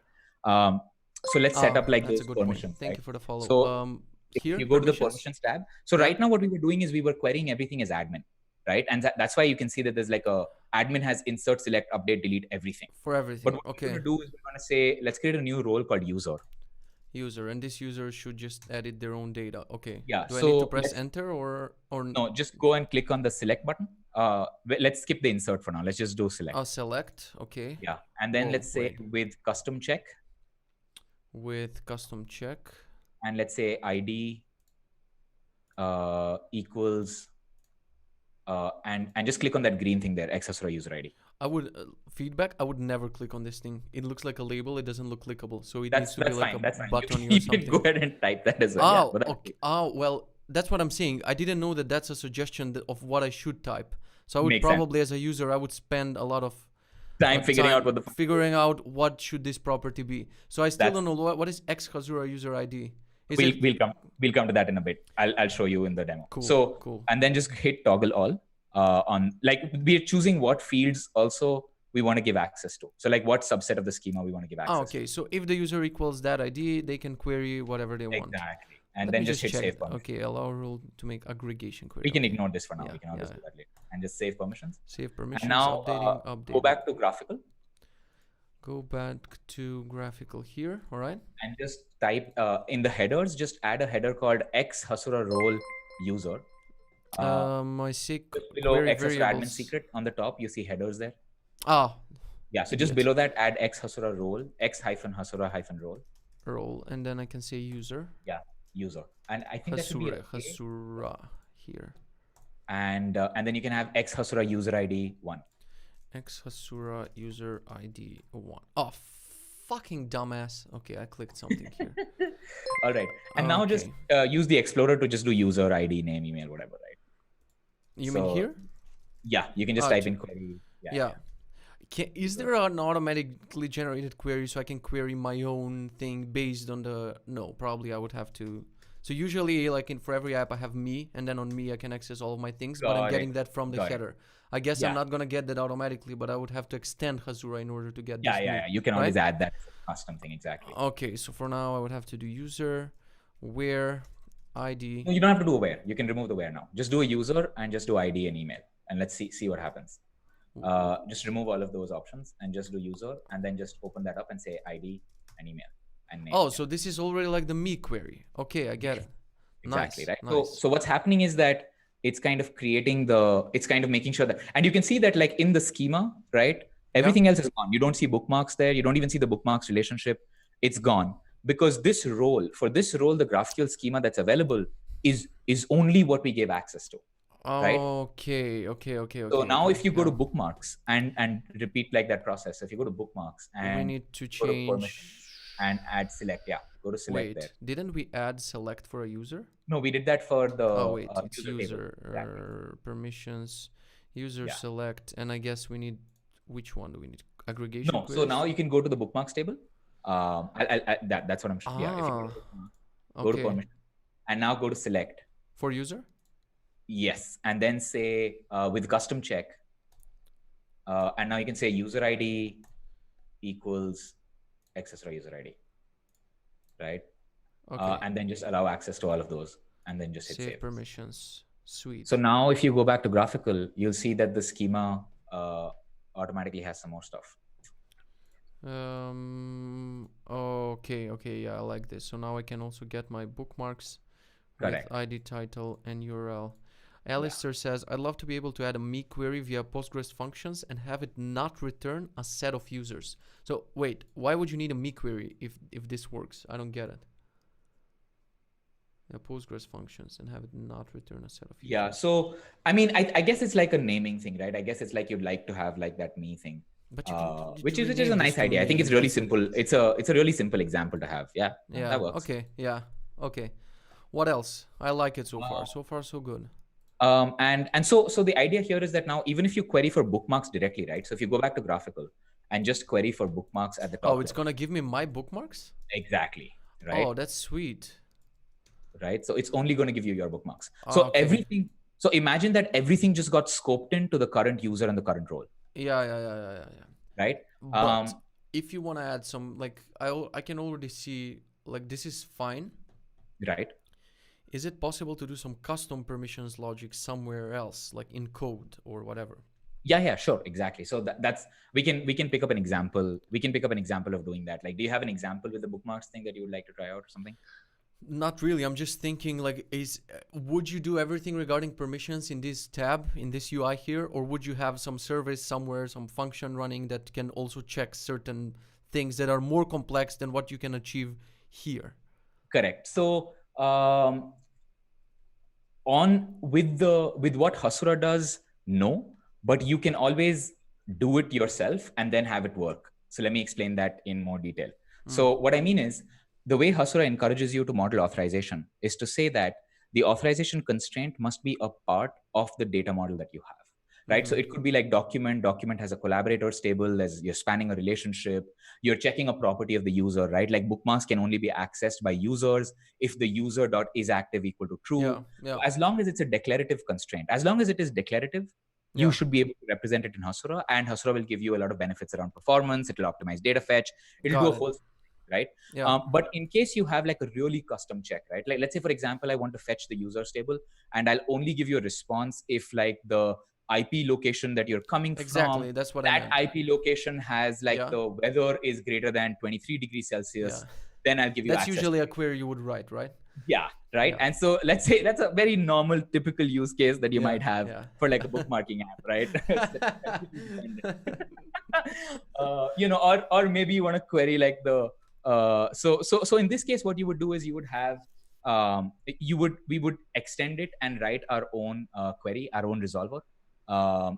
So let's set up like that's those a good permissions. Point. Thank right? you for the follow. So here, if you go to the permissions? permissions tab. So right now what we were doing is we were querying everything as admin, right? And that's why you can see that there's like a admin has insert, select, update, delete everything. For everything. But what we're going to do is we're going to say, let's create a new role called user. User, and this user should just edit their own data. Okay. Yeah. Do I need to press enter or no? Just go and click on the select button. Let's skip the insert for now. Let's just do select. Select. Okay. Yeah, and then let's say with custom check. With custom check. And let's say ID equals and just click on that green thing there, X Hasura user ID. I would feedback. I would never click on this thing. It looks like a label. It doesn't look clickable. So it needs to be like a button or something. You can go ahead and type that as well. Okay. Well, that's what I'm saying. I didn't know that that's a suggestion of what I should type. So I would probably, as a user, I would spend a lot of time figuring out what should this property be. So I still don't know what is X Hasura user ID. We'll come to that in a bit. I'll show you in the demo. Cool. And then just hit toggle all on, like, we're choosing what fields also we want to give access to. So like what subset of the schema we want to give access to. So if the user equals that ID, they can query whatever they want. Exactly. And then just hit save permissions. Okay, allow rule to make aggregation query. We can ignore this for now. We can always do that later. And just save permissions. Save permissions. And now updating. Go back to graphical. Go back to graphical here. All right. And just type in the headers, just add a header called X Hasura role user. My below X Hasura admin secret on the top, you see headers there. Yeah. So just below that, add X Hasura role, X Hasura role. Role, and then I can say user. Yeah, user. And I think Hasura here. And then you can have X Hasura user ID 1. X Hasura user ID 1. Oh, fucking dumbass. Okay, I clicked something here. All right. And now just use the Explorer to just do user ID, name, email, whatever, right? You mean here? Yeah, you can just type in query. Yeah. Is there an automatically generated query so I can query my own thing based on the... No, probably I would have to... So usually, like for every app, I have me, and then on me, I can access all of my things, but I'm getting that from the header. I guess I'm not going to get that automatically, but I would have to extend Hasura in order to get this. Yeah. You can always add that custom thing, exactly. Okay, so for now, I would have to do user, where, ID. No, you don't have to do a where. You can remove the where now. Just do a user and just do ID and email. And let's see what happens. Just remove all of those options and just do user, and then just open that up and say ID and email. And name. So this is already like the me query. Okay, I get it. Exactly, nice, right? Nice. So what's happening is that it's kind of it's kind of making sure that, and you can see that like in the schema, right? Everything else is gone. You don't see bookmarks there. You don't even see the bookmarks relationship. It's gone because for this role, the GraphQL schema that's available is only what we gave access to. Right? Okay. So now if you go to bookmarks and repeat like that process, if you go to bookmarks and we need to change and add select. Yeah, go to select there. Didn't we add select for a user? No, we did that for the it's user permissions, user select, and I guess we need, which one do we need? Aggregation. No, so now you can go to the bookmarks table. That's what I'm showing. Yeah, if you go to permission, and now go to select for user. Yes, and then say with custom check, and now you can say user ID equals X Hasura user ID, right? Okay. And then just allow access to all of those, and then just hit save. Permissions. Sweet. So now if you go back to graphical, you'll see that the schema automatically has some more stuff. Okay, yeah, I like this. So now I can also get my bookmarks with ID, title, and URL. Alistair says, I'd love to be able to add a me query via Postgres functions and have it not return a set of users. So wait, why would you need a me query if this works? I don't get it. Yeah, Postgres functions and have it not return a set of users. Yeah, so I mean, I guess it's like a naming thing, right? I guess it's like you'd like to have like that me thing, but you can, which is a nice idea. I think it's really simple. It's a really simple example to have. Yeah, that works. Okay, yeah, okay. What else? I like it so far. So far, so good. And so the idea here is that now even if you query for bookmarks directly, right? So if you go back to graphical and just query for bookmarks at the top Oh, it's level. gonna give me my bookmarks? Exactly. Right. Oh, that's sweet. Right. So it's only going to give you your bookmarks. So Okay. everything. So imagine that everything just got scoped into the current user and the current role. Yeah. Right. But if you want to add some, like, I can already see, like, this is fine. Right. Is it possible to do some custom permissions logic somewhere else, like in code or whatever? Yeah, sure, exactly. So that's we can pick up an example. We can pick up an example of doing that. Like, do you have an example with the bookmarks thing that you would like to try out or something? Not really. I'm just thinking, like, would you do everything regarding permissions in this tab, in this UI here, or would you have some service somewhere, some function running that can also check certain things that are more complex than what you can achieve here? Correct. So with what Hasura does, no, but you can always do it yourself and then have it work. So let me explain that in more detail. So what I mean is, the way Hasura encourages you to model authorization is to say that the authorization constraint must be a part of the data model that you have. Right. So it could be like document has a collaborator stable, as you're spanning a relationship, you're checking a property of the user, right? Like bookmarks can only be accessed by users if the user dot is active equal to true. Yeah. So as long as it's a declarative constraint, as long as it is declarative, you should be able to represent it in Hasura, and Hasura will give you a lot of benefits around performance. It'll optimize data fetch. It'll do a whole thing, right? Yeah. But in case you have like a really custom check, right? Like let's say, for example, I want to fetch the user stable, and I'll only give you a response if like the IP location that you're coming Exactly, from, that's what that I meant. IP location has like the weather is greater than 23 degrees Celsius, then I'll give you that's access. Usually a query you would write, right? Yeah, right. And so let's say that's a very normal, typical use case that you might have for like a bookmarking app, right? Or maybe you want to query like the so in this case, what you would do is you would have we would extend it and write our own query, our own resolver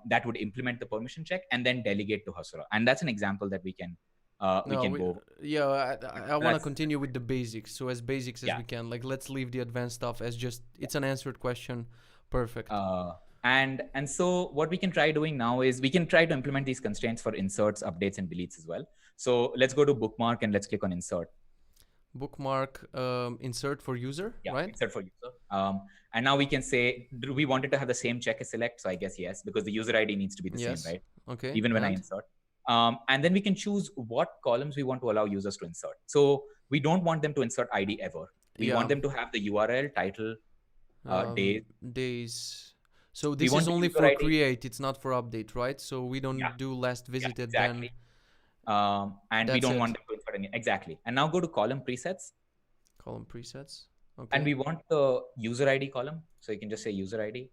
that would implement the permission check and then delegate to Hasura. And that's an example that we can go. Yeah, I want to continue with the basics. So as basics as we can. Like, let's leave the advanced stuff as just it's an answered question. Perfect. And so what we can try doing now is we can try to implement these constraints for inserts, updates, and deletes as well. So let's go to bookmark and let's click on insert. Bookmark insert for user, right? Insert for user. And now we can say, do we want it to have the same check as select? So I guess yes, because the user ID needs to be the same, right? Okay. Even when I insert. And then we can choose what columns we want to allow users to insert. So we don't want them to insert ID ever. We want them to have the URL, title, days. So this is only for create. It's not for update, right? So we don't do last visited exactly. And we don't want them to insert any. Exactly. And now go to column presets. Column presets. Okay. And we want the user ID column. So you can just say user ID.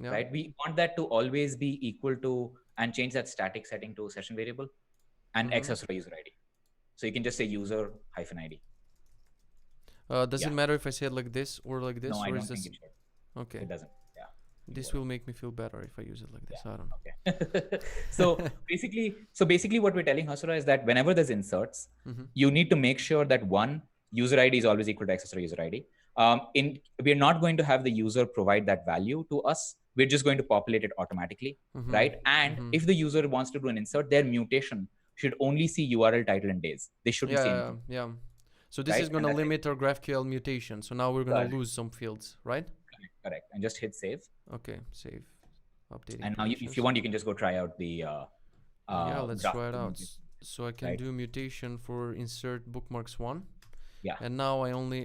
Yeah. Right. We want that to always be equal to, and change that static setting to session variable and access for user ID. So you can just say user -ID. Does it matter if I say it like this or like this? No, or I don't think it should. Okay. It doesn't. Yeah. This will make me feel better if I use it like this. I don't know. Okay. so basically what we're telling Hasura is that whenever there's inserts, you need to make sure that one, user ID is always equal to accessor user ID. We're not going to have the user provide that value to us. We're just going to populate it automatically, right? And if the user wants to do an insert, their mutation should only see URL, title, and days. They shouldn't see anything. Yeah. So this is going to limit our GraphQL mutation. So now we're going to lose some fields, right? Correct. And just hit save. Okay, save. Updating. And now, if you want, you can just go try out the. Let's try it out. So I can do mutation for insert bookmarks 1. Yeah. And now I only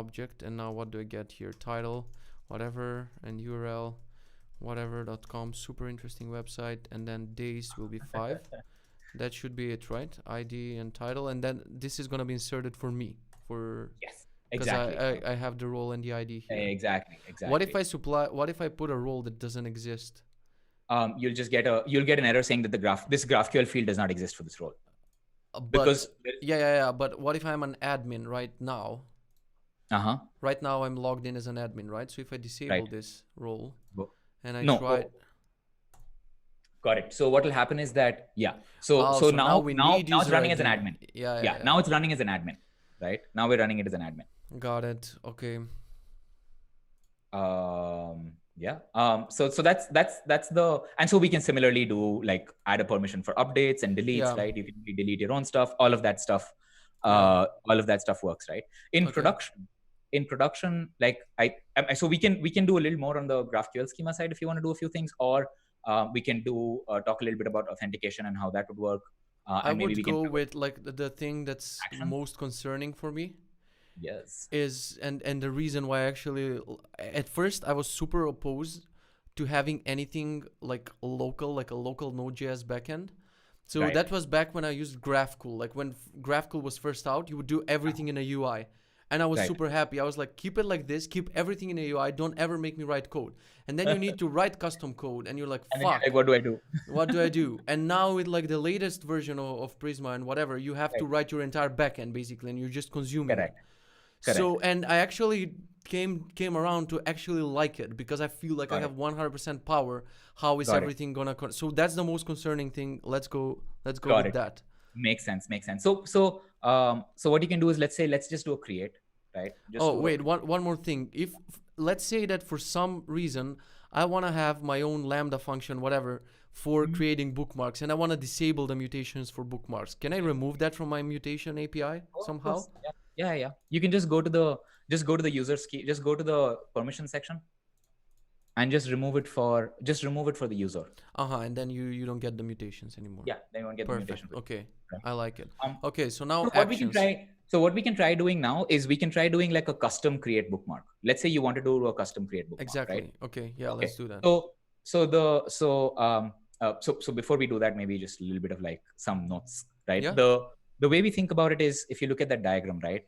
object. And now what do I get here? Title, whatever, and URL, whatever.com. Super interesting website. And then days will be 5. That should be it, right? ID and title, and then this is gonna be inserted for me. Yes. Exactly. Because I have the role and the ID here. Exactly. What if I put a role that doesn't exist? You'll get an error saying that this GraphQL field does not exist for this role. But but what if I'm an admin right now? Right now I'm logged in as an admin, right? So if I disable this role and I try. Got it. So what will happen is that So now it's running as an admin. Yeah. Now it's running as an admin, right? Now we're running it as an admin. Got it. Okay. Yeah. So that's the, and so we can similarly do like add a permission for updates and deletes, right? You can delete your own stuff, all of that stuff. All of that stuff works, right? In production, like so we can do a little more on the GraphQL schema side if you want to do a few things, or we can do talk a little bit about authentication and how that would work. I would go with like the thing that's action. most concerning for me. Yes. Is and the reason why actually at first I was super opposed to having anything like a local Node.js backend. So that was back when I used GraphQL. Like when GraphQL was first out, you would do everything in a UI. And I was super happy. I was like, keep it like this, keep everything in a UI, don't ever make me write code. And then you need to write custom code and you're like, fuck. Like, what do I do? What do I do? And now with like the latest version of Prisma and whatever, you have to write your entire backend basically and you're just consuming it. So, and I actually came around to actually like it because I feel like I have 100% power. How is everything gonna? So that's the most concerning thing. Let's go with that. Makes sense. So what you can do is let's just do a create, right? Wait, one more thing. If let's say that for some reason I want to have my own Lambda function, whatever, for creating bookmarks, and I want to disable the mutations for bookmarks. Can I remove that from my mutation API somehow? Yeah. You can just go to the user scheme, just go to the permission section and just remove it for the user. And then you don't get the mutations anymore. Yeah, then you won't get the mutations. Okay. Right. I like it. Okay, so now what we can try doing now is we can try doing like a custom create bookmark. Let's say you want to do a custom create bookmark. Exactly. Right? Okay. Yeah, let's do that. So before we do that, maybe just a little bit of like some notes, right? Yeah. The way we think about it is, if you look at that diagram, right?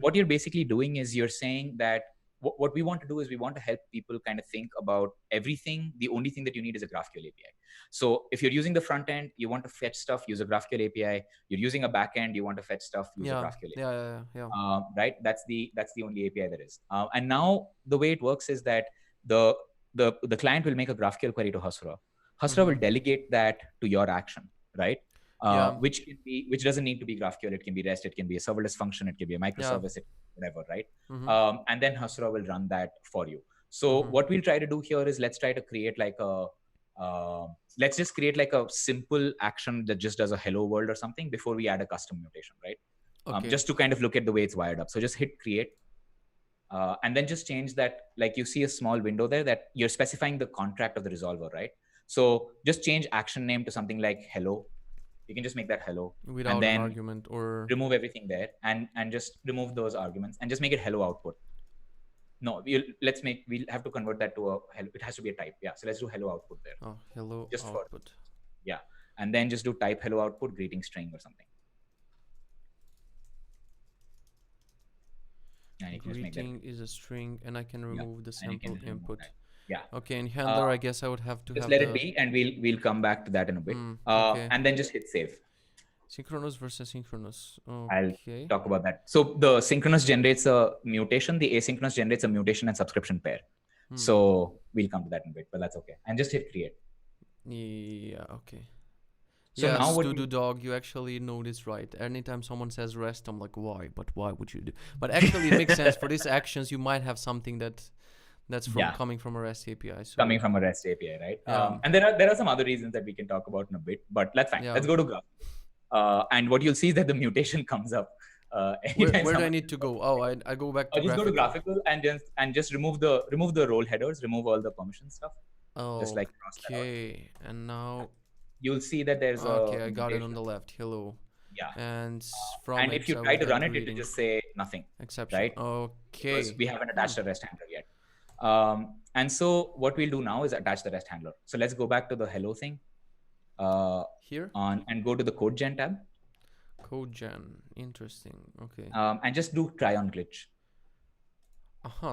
What you're basically doing is you're saying that what we want to do is we want to help people kind of think about everything. The only thing that you need is a GraphQL API. So if you're using the front end, you want to fetch stuff, use a GraphQL API. You're using a back end, you want to fetch stuff, use a GraphQL API. Yeah. Right? That's the only API there is. And now the way it works is that the client will make a GraphQL query to Hasura. Hasura will delegate that to your action, right? Which doesn't need to be GraphQL. It can be REST. It can be a serverless function. It can be a microservice. Whatever, right? And then Hasura will run that for you. So what we'll try to do here is let's create like a simple action that just does a hello world or something before we add a custom mutation, right? Just to kind of look at the way it's wired up. So just hit create. And then just change that, like you see a small window there that you're specifying the contract of the resolver, right? So just change action name to something like hello. You can just make that hello without an argument, or remove everything there and just remove those arguments and just make it hello output. No, we'll have to convert that to a hello. It has to be a type. Yeah. So let's do hello output there. Oh, hello just output. And then just do type hello output greeting string or something. And you can greeting is a string, and I can remove the sample input. Yeah. Okay, in handler, I guess I would have to just let it be, and we'll come back to that in a bit. And then just hit save. Synchronous versus synchronous. Okay. I'll talk about that. So the synchronous generates a mutation. The asynchronous generates a mutation and subscription pair. So we'll come to that in a bit, but that's okay. And just hit create. Yeah. Okay. So yes, now do dog, you actually know this right. Anytime someone says rest, I'm like, why? But why would you do? But actually, it makes sense for these actions. You might have something that's coming from a REST API. So. Coming from a REST API, right? And there are some other reasons that we can talk about in a bit, but that's fine. Let's go to Graph. And what you'll see is that the mutation comes up. Where do I need to go? Oh, I go back to just go to graphical and just remove the role headers, remove all the permission stuff. Oh, just like okay. And now you'll see that there's I got it on the left. Hello. Yeah. And if you try to run it, it'll just say nothing. Exception. Right? Okay. Because we haven't attached a REST handler yet. And so what we'll do now is attach the REST handler. So let's go back to the hello thing. Here and go to the code gen tab. Code gen, interesting. Okay. And just do try on glitch.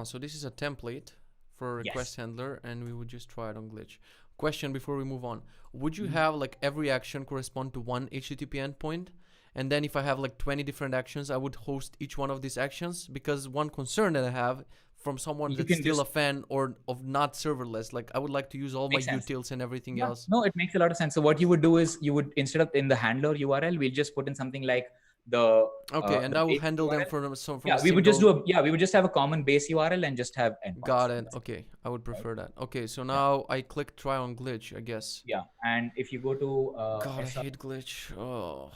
So this is a template for a request handler, and we would just try it on glitch. Question before we move on: would you have like every action correspond to one HTTP endpoint, and then if I have like 20 different actions, I would host each one of these actions? Because one concern that I have from someone that's still a fan of not serverless, like I would like to use all my utils and everything else. No, it makes a lot of sense. So what you would do is instead of in the handler URL, we'll just put in something like Okay, and I will base handle them URL. from a We would just single. we would just have a common base URL and just have endpoints. Got it. Okay, I would prefer that. Okay, so now I click try on glitch, I guess. Yeah, and if you go to God, I hate glitch. Oh,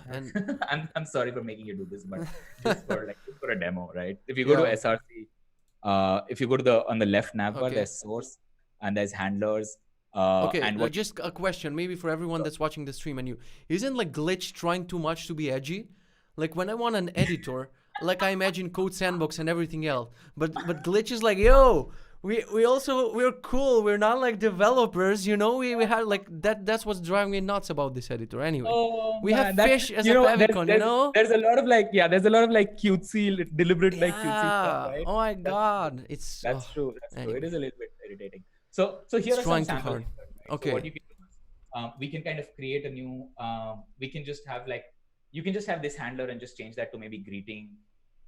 and I'm sorry for making you do this, but just for a demo, right? If you go to yeah. SRC, if you go to the on the left nav bar, Okay. there's source and there's handlers. Okay, and what just a question, maybe for everyone that's watching the stream and you, isn't like glitch trying too much to be edgy? Like when I want an editor, like I imagine Code Sandbox and everything else, but glitch is like, yo, we're cool. We're not like developers, you know. We had like that's what's driving me nuts about this editor. Anyway, we have fish as a favicon, you know. There's a lot of there's a lot of cutesy, deliberate cutesy stuff, right? Oh my god, that's true. Anyway. It is a little bit irritating. So here are some samples. Right? Okay. So what you can do is, we can kind of create a new. We can just have you can just have this handler and just change that to maybe greeting.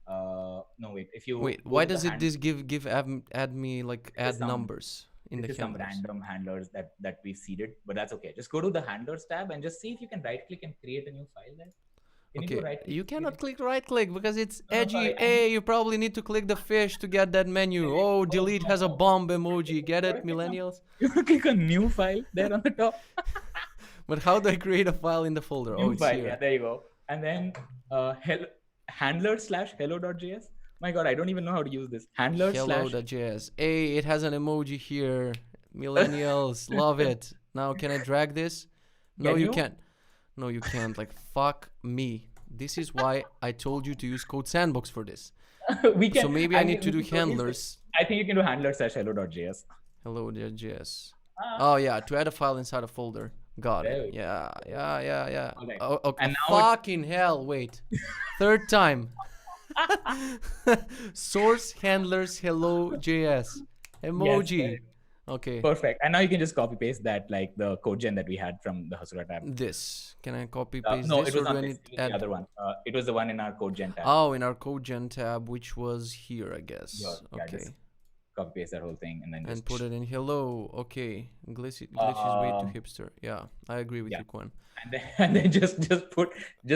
No wait. If you why does it give add me like add numbers in the handlers? Some random handlers that we've seeded, but that's okay. Just go to the handlers tab and just see if you can right click and create a new file there. Okay, you cannot click right click because it's edgy. Hey, you probably need to click the fish to get that menu. Oh, delete has a bomb emoji. Get it, millennials? You click a new file there on the top. But how do I create a file in the folder? New file, yeah, there you go. And then handler/hello.js. My god, I don't even know how to use this. Hello.js. Hey, it has an emoji here. Millennials love it. Now, can I drag this? No, you can't. No, you can't. Like, fuck me. This is why I told you to use Code Sandbox for this. So maybe I need to do handlers. I think you can do handler/hello.js. Hello.js. Oh yeah, to add a file inside a folder. Got it. Yeah. Okay. Oh, okay. And fucking hell! Wait, third time. Source handlers hello.js emoji. Yes, okay. Perfect. And now you can just copy paste that the code gen that we had from the Hasura tab. This. Can I copy paste no, this? It was not this. It was the other one. It was the one in our code gen tab. Oh, in our code gen tab, which was here, I guess. Yeah, okay. Copy paste that whole thing and then just put it in hello. Okay. Glitch is way too hipster. Yeah, I agree with you, Quan. And then just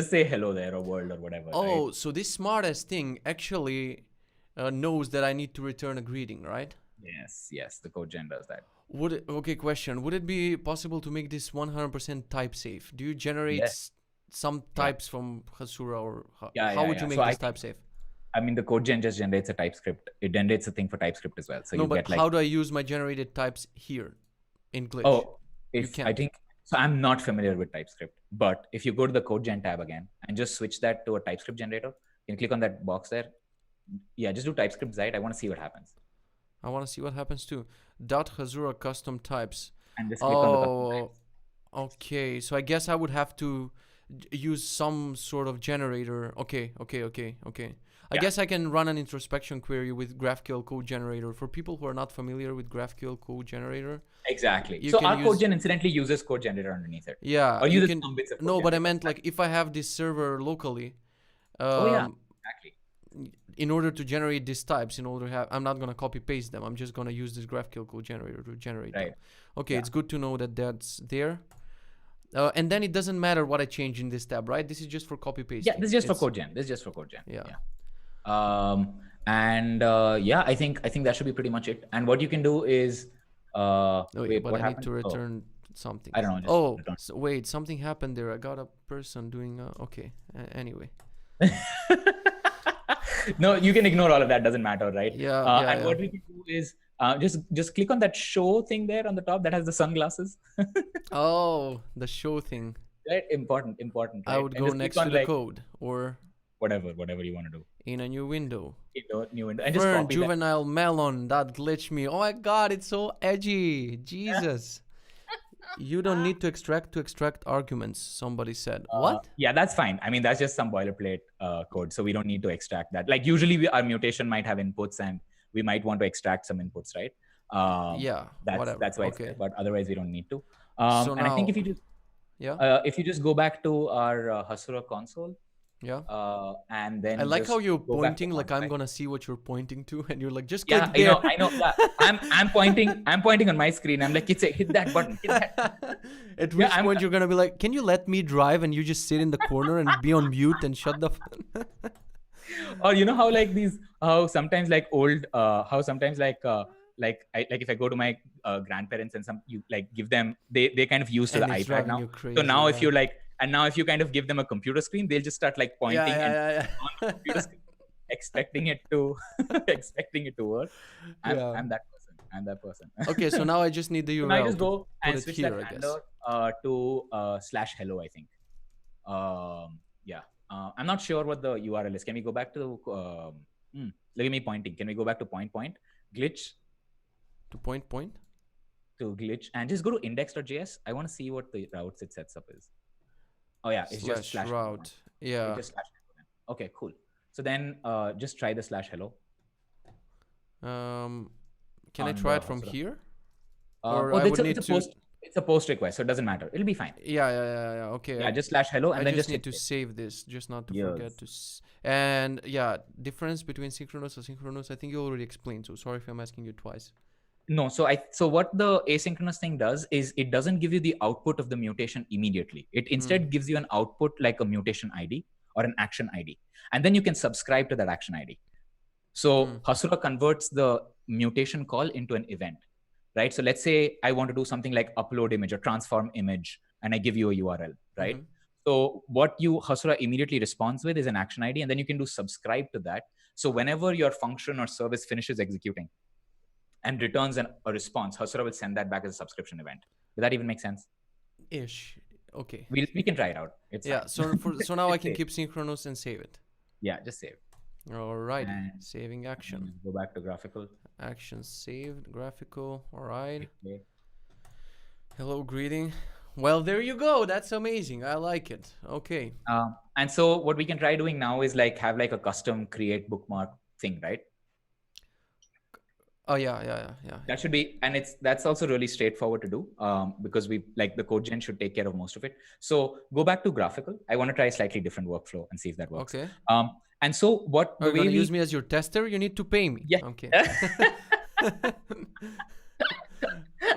say hello there or world or whatever. Oh, right? So this smartest thing actually knows that I need to return a greeting, right? Yes, the code gen does that. Okay, question. Would it be possible to make this 100% type safe? Do you generate some types from Hasura or how would you make this type safe? I mean, the code gen just generates a TypeScript. It generates a thing for TypeScript as well. So but how do I use my generated types here in Glitch? Oh, I think so. I'm not familiar with TypeScript, but if you go to the code gen tab again and just switch that to a TypeScript generator, you can click on that box there. Yeah, just do TypeScript Zite. I want to see what happens. I want to see what happens too. .Hasura custom types. And just click on the custom types. Okay. So I guess I would have to use some sort of generator. Okay. I guess I can run an introspection query with GraphQL code generator. For people who are not familiar with GraphQL code generator. Exactly. So our code gen incidentally uses code generator underneath it. Yeah. Or uses some bits of code generator. But I meant like if I have this server locally. Exactly. In order to generate these types, I'm not going to copy paste them. I'm just going to use this GraphQL code generator to generate them. Okay, it's good to know that that's there. And then it doesn't matter what I change in this tab, right? This is just for copy paste. Yeah, this is just for code gen. Yeah. I think that should be pretty much it. And what you can do is wait, but I need to return something. I don't know. Wait, something happened there. I got a person doing okay. Anyway. No, you can ignore all of that. Doesn't matter, right? Yeah. What we can do is just click on that show thing there on the top that has the sunglasses. Oh, the show thing. Right? Important. Right? I would go next to the code or whatever you want to do. In a new window. And just copy juvenile melon that glitched me. Oh my god, it's so edgy. Jesus. You don't need to extract arguments, somebody said. What? Yeah, that's fine. I mean, that's just some boilerplate code. So we don't need to extract that. Like usually our mutation might have inputs and we might want to extract some inputs, right? That's why it's there, but otherwise we don't need to. So and now, I think if you just go back to our Hasura console Yeah. And then I like just how you're go back to pointing like I'm point. gonna see what you're pointing to, and you're like, just Yeah, click there. I know. Yeah, I'm pointing on my screen. I'm like, Kitze, hit that button. Hit that. At which point you're gonna be like, can you let me drive? And you just sit in the corner and be on mute and shut the. Or you know how like these, how sometimes like old, how sometimes like if I go to my grandparents and you like give them, they kind of used to and the it's iPad driving now. you crazy. So now yeah. if you like, and now if you kind of give them a computer screen, they'll just start like pointing and on the computer screen, expecting it to work. I'm that person. I'm that person. Okay, so now I just need the URL. So now I just go put and it switch here, that I guess. handler to /hello, I think. Yeah. I'm not sure what the URL is. Can we go back to look at me pointing. Can we go back to point glitch to point to glitch and just go to index.js? I want to see what the routes it sets up is. Oh yeah, it's just /route. Hello. Yeah. It's just /hello. Okay, cool. So then just try the /hello. Can I try it from here? Or I would need to. It's a post request, so it doesn't matter. It'll be fine. Yeah. Okay. Yeah, just /hello and I then just need to save this, just not to forget to. And yeah, difference between synchronous and asynchronous. I think you already explained. So sorry if I'm asking you twice. No, so what the asynchronous thing does is it doesn't give you the output of the mutation immediately. It instead gives you an output like a mutation ID or an action ID, and then you can subscribe to that action ID. So Hasura converts the mutation call into an event, right? So let's say I want to do something like upload image or transform image, and I give you a URL, right? So what Hasura immediately responds with is an action ID, and then you can do subscribe to that. So whenever your function or service finishes executing and returns a response, Hasura will send that back as a subscription event. Does that even make sense? Ish. Okay. We can try it out. It's fine. So now I can keep synchronous and save it. Yeah, just save. Alright, saving action. Go back to graphical. Action saved, graphical. Alright. Okay. Hello, greeting. Well, there you go. That's amazing. I like it. Okay. And so what we can try doing now is like have like a custom create bookmark thing, right? Oh yeah. That should be, and that's also really straightforward to do because we like the code gen should take care of most of it. So go back to graphical. I want to try a slightly different workflow and see if that works. Okay. And so what the way you use me as your tester, you need to pay me. Yeah. Okay.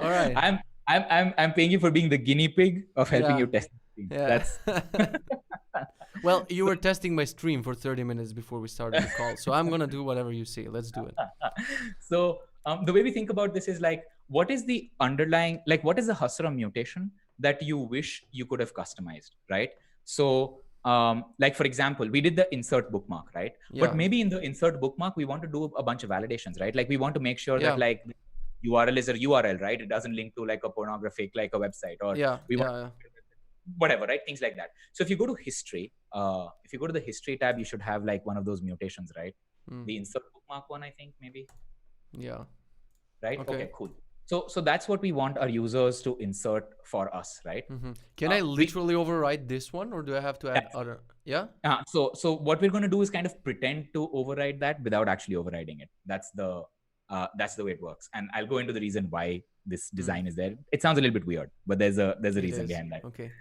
All right. I'm paying you for being the guinea pig of helping you test. Yeah. That's well, you were testing my stream for 30 minutes before we started the call. So I'm going to do whatever you say. Let's do it. So the way we think about this is like, what is the underlying, like what is the Hasura mutation that you wish you could have customized, right? So like for example, we did the insert bookmark, right? Yeah. But maybe in the insert bookmark, we want to do a bunch of validations, right? Like we want to make sure that like URL is a URL, right? It doesn't link to like a pornographic, like a website, or we want whatever, right? Things like that. So if you go to history, if you go to the history tab, you should have like one of those mutations, right? The insert bookmark one, I think maybe. Yeah. Right. Okay, cool. So that's what we want our users to insert for us, right? Can I literally override this one, or do I have to add other? Yeah. So what we're going to do is kind of pretend to override that without actually overriding it. That's the way it works. And I'll go into the reason why this design is there. It sounds a little bit weird, but there's a reason behind that. Okay.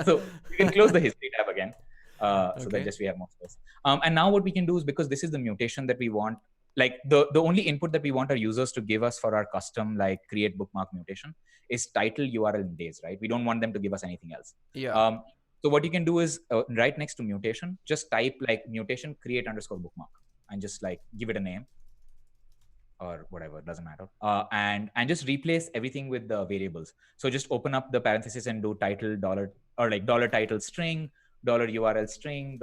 So you can close the history tab again. So that just we have more space. And now what we can do is, because this is the mutation that we want, like the only input that we want our users to give us for our custom like create bookmark mutation is title, URL, and days, right? We don't want them to give us anything else. Yeah. So what you can do is right next to mutation, just type like mutation create _ bookmark and just like give it a name or whatever, it doesn't matter. And just replace everything with the variables. So just open up the parentheses and do title or like $title string, $URL string,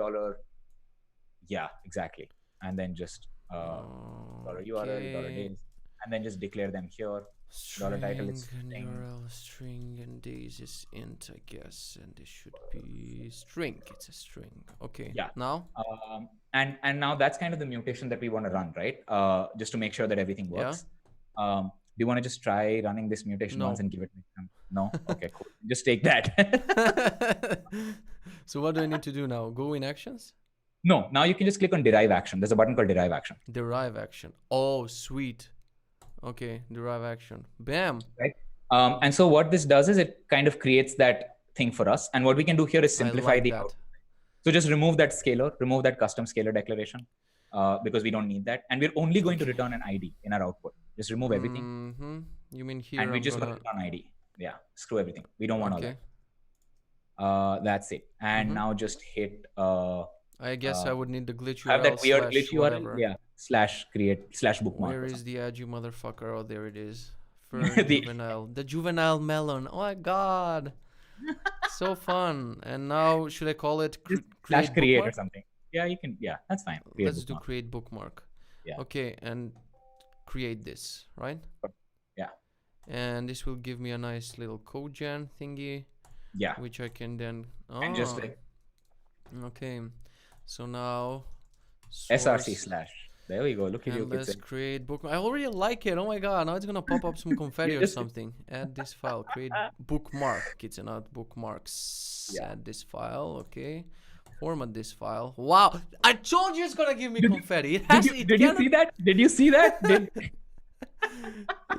yeah, exactly. And then just $URL, days, and then just declare them here. String, $title is string. URL string and days is int, I guess, and this should be string. It's a string. Okay. Yeah. Now. And now that's kind of the mutation that we want to run, right? Just to make sure that everything works. Yeah. Do you want to just try running this mutation once and give it? No. Okay. Cool. Just take that. So what do I need to do now? Go in actions? No. Now you can just click on derive action. There's a button called derive action. Derive action. Oh, sweet. Okay, derive action. Bam. Right. And so what this does is it kind of creates that thing for us. And what we can do here is simplify the output. So just remove that scalar, remove that custom scalar declaration, because we don't need that. And we're only going to return an ID in our output. Just remove everything. You mean here? And we just want to return ID. Yeah, screw everything. We don't want all that. That's it. And now just hit. I guess I would need the glitch URL. Have that weird glitch URL. Whatever. Yeah. /create/bookmark. Where is the ad, you motherfucker? Oh, there it is. For juvenile. The juvenile melon. Oh my god. So fun. And now should I call it /create or something? Yeah, you can. Yeah, that's fine. Let's do create bookmark. Yeah. Okay, and create this, right? Yeah. And this will give me a nice little code gen thingy. Yeah. Which I can then. And just like. Okay. So now. /src/. There we go. Look at you. Let's create bookmark. I already like it. Oh my god! Now it's gonna pop up some confetti or something. Add this file. Create bookmark. Kitze, not bookmarks. Yeah. Add this file. Okay. Format this file. Wow! I told you it's gonna give me confetti. It has. Did you see that? Did you see that?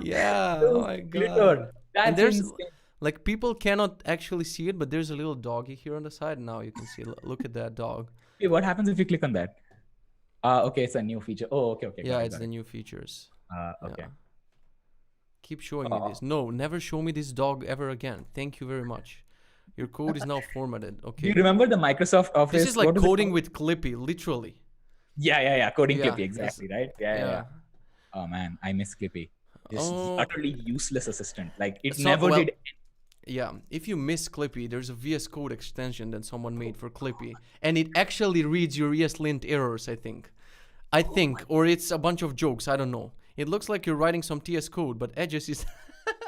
Yeah. Oh my god. That's insane. Like people cannot actually see it, but there's a little doggy here on the side. Now you can see. Look at that dog. Hey, what happens if you click on that? Okay, it's a new feature. Oh, okay. Yeah, it's the new features. Okay. Yeah. Keep showing me this. No, never show me this dog ever again. Thank you very much. Your code is now formatted. Okay. Do you remember the Microsoft Office? This is like coding with Clippy, literally. Yeah. Coding Clippy, exactly, right? Yeah. Oh man, I miss Clippy. This utterly useless assistant. Like it never did. Yeah, if you miss Clippy, there's a VS Code extension that someone made for Clippy, and it actually reads your ESLint errors, I think. Or it's a bunch of jokes, I don't know. It looks like you're writing some TS code, but edges is...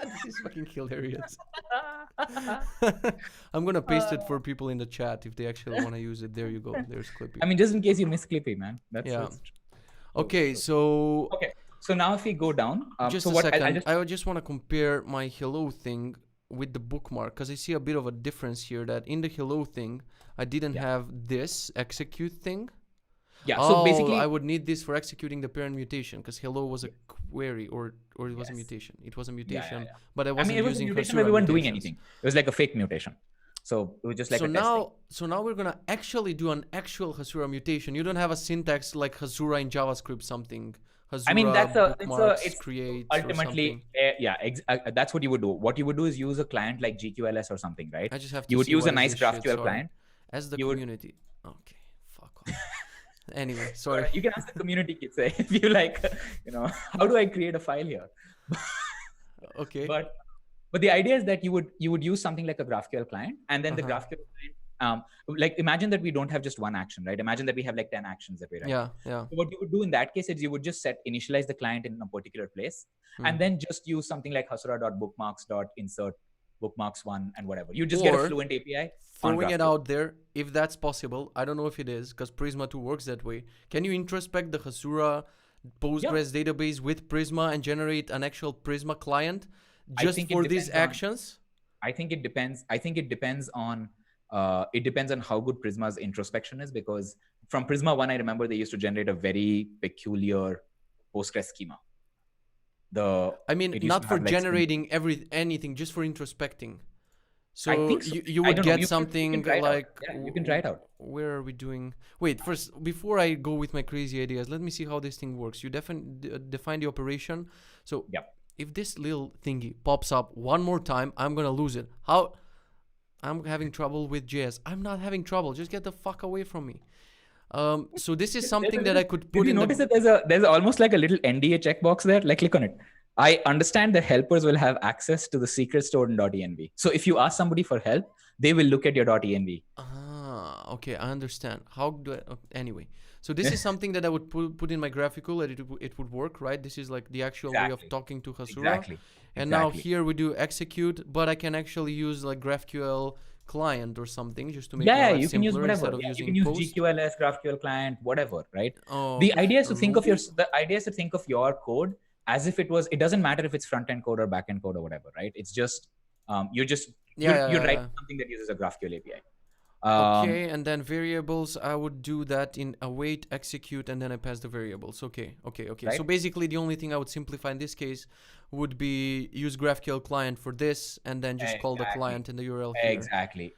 This is fucking hilarious. I'm gonna paste it for people in the chat if they actually want to use it. There you go, there's Clippy. I mean, just in case you miss Clippy, man. That's okay, so... Okay, so now if we go down... just a second, I just want to compare my hello thing with the bookmark, because I see a bit of a difference here that in the hello thing I didn't have this execute thing. Yeah, so basically I would need this for executing the parent mutation, because hello was a query or it was a mutation. It was a mutation, but I wasn't using mutation where we weren't doing anything. It was like a fake mutation. So it was just like so now we're gonna actually do an actual Hasura mutation. You don't have a syntax like Hasura in JavaScript something. Hasura, I mean, it's create ultimately, that's what you would do. What you would do is use a client like GQLS or something, right? I just have to you would use a nice GraphQL client. As the community. Okay, fuck off. Anyway, sorry. You can ask the community, Kitze, if you like, how do I create a file here? Okay. But the idea is that you would use something like a GraphQL client, and then the GraphQL client, like imagine that we don't have just one action, right? Imagine that we have like 10 actions that we write. Yeah. So what you would do in that case is you would just initialize the client in a particular place, and then just use something like hasura.bookmarks.insert bookmarks1 and whatever. You just get a Fluent API. Throwing it out there, if that's possible. I don't know if it is, because Prisma 2 works that way. Can you introspect the Hasura Postgres database with Prisma and generate an actual Prisma client just for these actions? I think it depends. I think it depends on how good Prisma's introspection is, because from Prisma 1, I remember they used to generate a very peculiar Postgres schema. I mean, not for generating anything, just for introspecting. So I think so. You would get something like... Yeah, you can try it out. Where are we doing? Wait, first, before I go with my crazy ideas, let me see how this thing works. You define the operation. So if this little thingy pops up one more time, I'm going to lose it. How? I'm having trouble with JS. I'm not having trouble. Just get the fuck away from me. So this is something that I could put in. Did you notice that there's almost like a little NDA checkbox there? Like click on it. I understand the helpers will have access to the secret stored in .env. So if you ask somebody for help, they will look at your .env. Okay, I understand. How do I? Anyway, so this is something that I would put in my graphical, and it would work, right? This is like the actual way of talking to Hasura. Exactly. And now here we do execute, but I can actually use like GraphQL client or something just to make it you can use whatever. You can use GQLS, GraphQL client, whatever, right? The idea is to think of your code as if it doesn't matter if it's front end code or back end code or whatever, right? It's just you're writing something that uses a GraphQL API. Okay, and then variables, I would do that in await, execute, and then I pass the variables. Okay. Right? So basically, the only thing I would simplify in this case would be use GraphQL client for this, and then just call the client in the URL here. Exactly.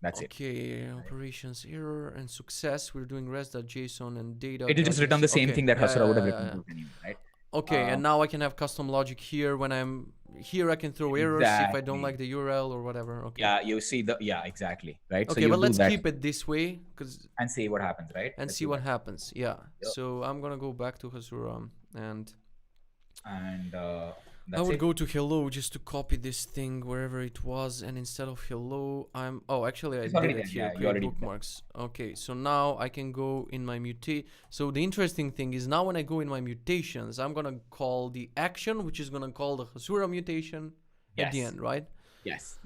That's it. Okay, operations error and success. We're doing res.json and data. It will just return the same thing that Hasura would have written anyway, right? Okay, and now I can have custom logic here. When I'm here, I can throw errors if I don't like the URL or whatever. Okay. Yeah, you see exactly, right? Okay, so but let's keep it this way, and see what happens, right? And see what happens. Yeah. Yep. So I'm gonna go back to Hasura and I would go to hello just to copy this thing wherever it was, and instead of hello, I did it here. Create bookmarks. Okay, so now I can go in my mutate. So the interesting thing is now when I go in my mutations, I'm gonna call the action, which is gonna call the Hasura mutation at the end, right? Yes.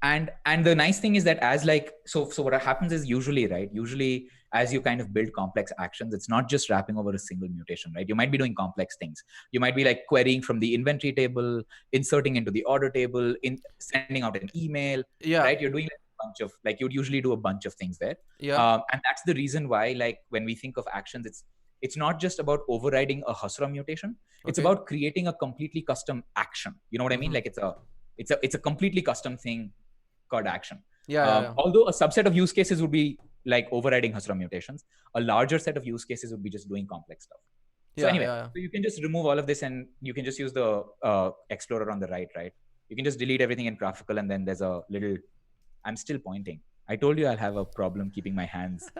And the nice thing is that as so what happens is usually as you kind of build complex actions, it's not just wrapping over a single mutation, right? You might be doing complex things. You might be like querying from the inventory table, inserting into the order table, sending out an email, right? You're doing a bunch of, you'd usually do a bunch of things there. And that's the reason why, when we think of actions, it's not just about overriding a Hasura mutation. It's about creating a completely custom action. You know what I mean? It's a completely custom thing called action. Although a subset of use cases would be like overriding Hasura mutations, a larger set of use cases would be just doing complex stuff. So so you can just remove all of this and you can just use the Explorer on the right? You can just delete everything in graphical, and then there's a little, I'm still pointing. I told you I'll have a problem keeping my hands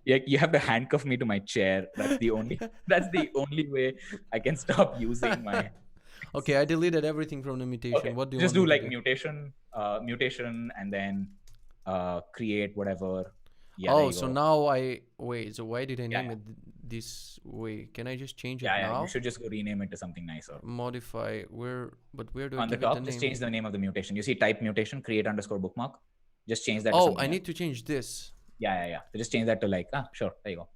you have to handcuff me to my chair. That's the only way I can stop using my Okay, I deleted everything from the mutation. Okay. What do you just want do mutation and then create whatever. So now so why did I name it this way? Can I just change it now? You should just go rename it to something nicer. Modify where do I on the top? Just change the name of the mutation. You see type mutation, create _ bookmark. Just change that. Oh, I need to change this. Yeah. So just change that to sure. There you go.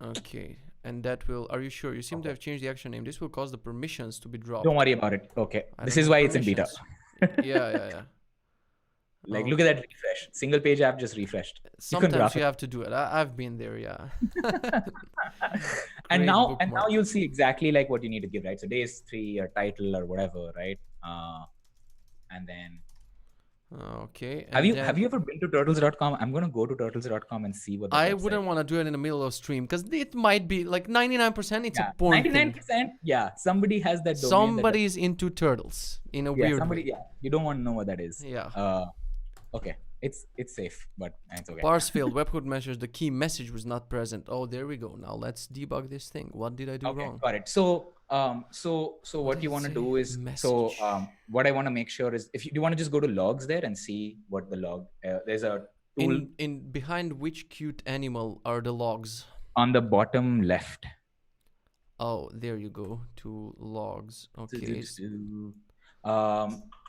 Okay. And that will, are you sure? You seem to have changed the action name. This will cause the permissions to be dropped. Don't worry about it. Okay. This is why it's in beta. Yeah. Look at that refresh. Single page app just refreshed. Sometimes you have to do it. I've been there, yeah. and now you'll see exactly what you need to give, right? So days 3 or title or whatever, right? And then okay. Have you ever been to turtles.com? I'm going to go to turtles.com and see what I wouldn't want to do it in the middle of stream because it might be 99% it's a porn 99%, thing. Yeah. Somebody has that domain. Somebody's into turtles in a weird way. Yeah. You don't want to know what that is. Yeah. Okay. It's safe, but it's okay. Parse failed. Webhook measures the key message was not present. Oh, there we go. Now let's debug this thing. What did I do wrong? Got it. So what you want to do is what I want to make sure is if you want to just go to logs there and see what the log there's a tool in behind which cute animal are the logs? On the bottom left. Oh, there you go. To logs. Okay.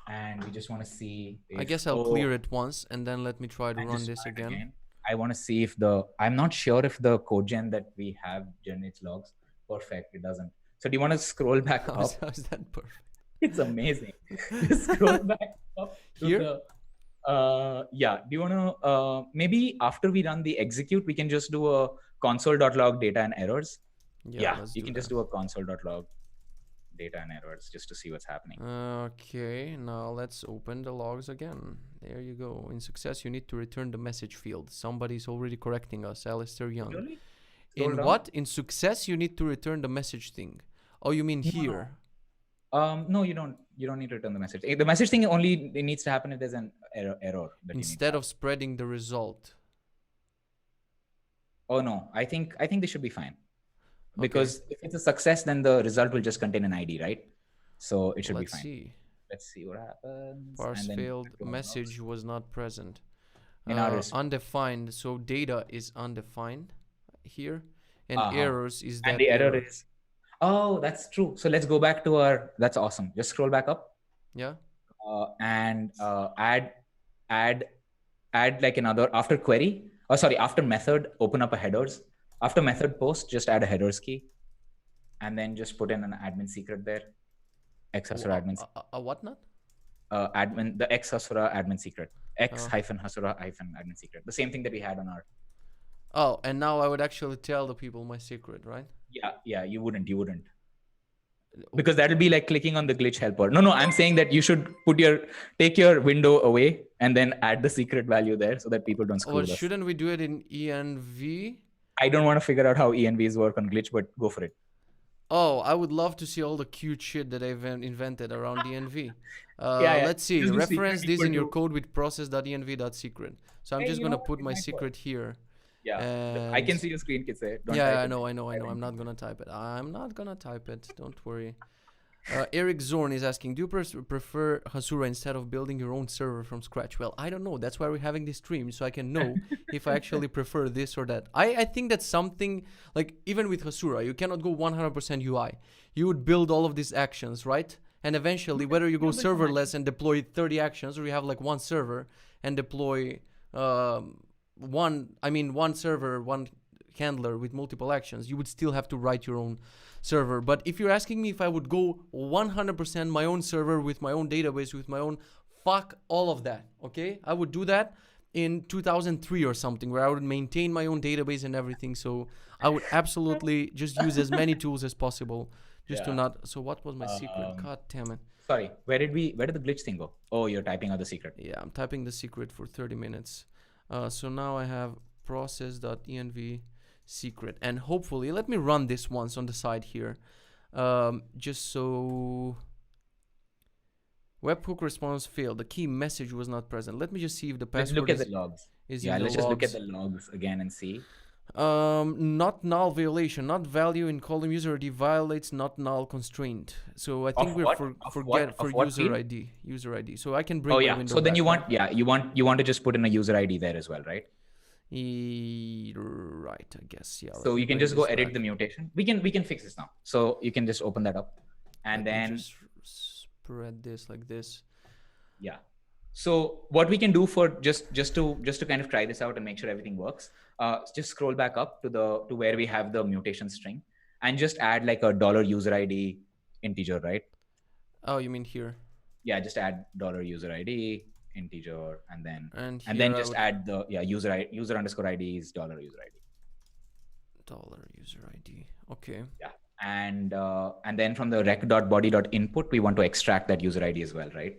And we just want to see I guess I'll clear it once and then let me try to run this again. I want to see if I'm not sure if the code gen that we have generates logs. Perfect. It doesn't. So do you want to scroll back up? How is that perfect? It's amazing. Just scroll back up to here. Do you want to maybe after we run the execute, we can just do a console.log data and errors. You can just do a console.log data and errors just to see what's happening. Okay, now let's open the logs again. There you go. In success, you need to return the message field. Somebody's already correcting us. Alistair Young. Really? What? In success, you need to return the message thing. Oh, you mean here? No, you don't. You don't need to return the message. The message thing only needs to happen if there's an error. Instead of spreading the result. Oh no, I think they should be fine. Because if it's a success, then the result will just contain an ID, right? So it should be fine. Let's see what happens. Parse failed. Message was not present. Undefined. So data is undefined here, and errors is that. And the error is. Oh, that's true. So let's go back to our. That's awesome. Just scroll back up. Yeah. And add another after query. Oh, sorry. After method, open up a headers. After method post, just add a headers key, and then just put in an admin secret there. Hasura admin. A what not? The Hasura admin secret. x-hasura-admin secret. The same thing that we had on our. Oh, and now I would actually tell the people my secret, right? Yeah, you wouldn't. Because that'll be like clicking on the glitch helper. No, I'm saying that you should take your window away and then add the secret value there so that people don't screw with us. Shouldn't we do it in env? I don't want to figure out how envs work on glitch, but go for it. Oh, I would love to see all the cute shit that I've invented around env. Let's see. Reference this in your code with process.env.secret. So I'm just going to put my secret here. Yeah, I can see your screen, Kitze. I know. I'm not gonna type it. Don't worry. Eric Zorn is asking, do you prefer Hasura instead of building your own server from scratch? Well, I don't know. That's why we're having this stream, so I can know if I actually prefer this or that. I think that's something, like, even with Hasura, you cannot go 100% UI. You would build all of these actions, right? And eventually, whether you go serverless and deploy 30 actions, or you have like one server and deploy one server, one handler with multiple actions, you would still have to write your own server. But if you're asking me if I would go 100% my own server with my own database, with my own, fuck all of that, okay? I would do that in 2003 or something, where I would maintain my own database and everything. So I would absolutely just use as many tools as possible just to not. So what was my secret? God damn it. Sorry, where did the glitch thing go? Oh, you're typing out the secret. Yeah, I'm typing the secret for 30 minutes. So now I have process.env secret, and hopefully let me run this once on the side here, just so. Webhook response failed. The key message was not present. Let me just see if the password look at the logs. Let's just look at the logs again and see. Not null violation, not value in column user ID violates not null constraint. So I think user ID. User ID. So I can bring. So then you want to just put in a user ID there as well, right? Right, I guess. Yeah. So you can just go edit the mutation. We can fix this now. So you can just open that up, and then just spread this like this. Yeah. So what we can do for just to kind of try this out and make sure everything works, just scroll back up to where we have the mutation string, and just add like a $user ID integer, right? Oh, you mean here? Yeah, just add $user ID integer, and then just add the user underscore ID is $user ID. $user ID. Okay. Yeah. And then from the rec.body.input, we want to extract that user ID as well, right?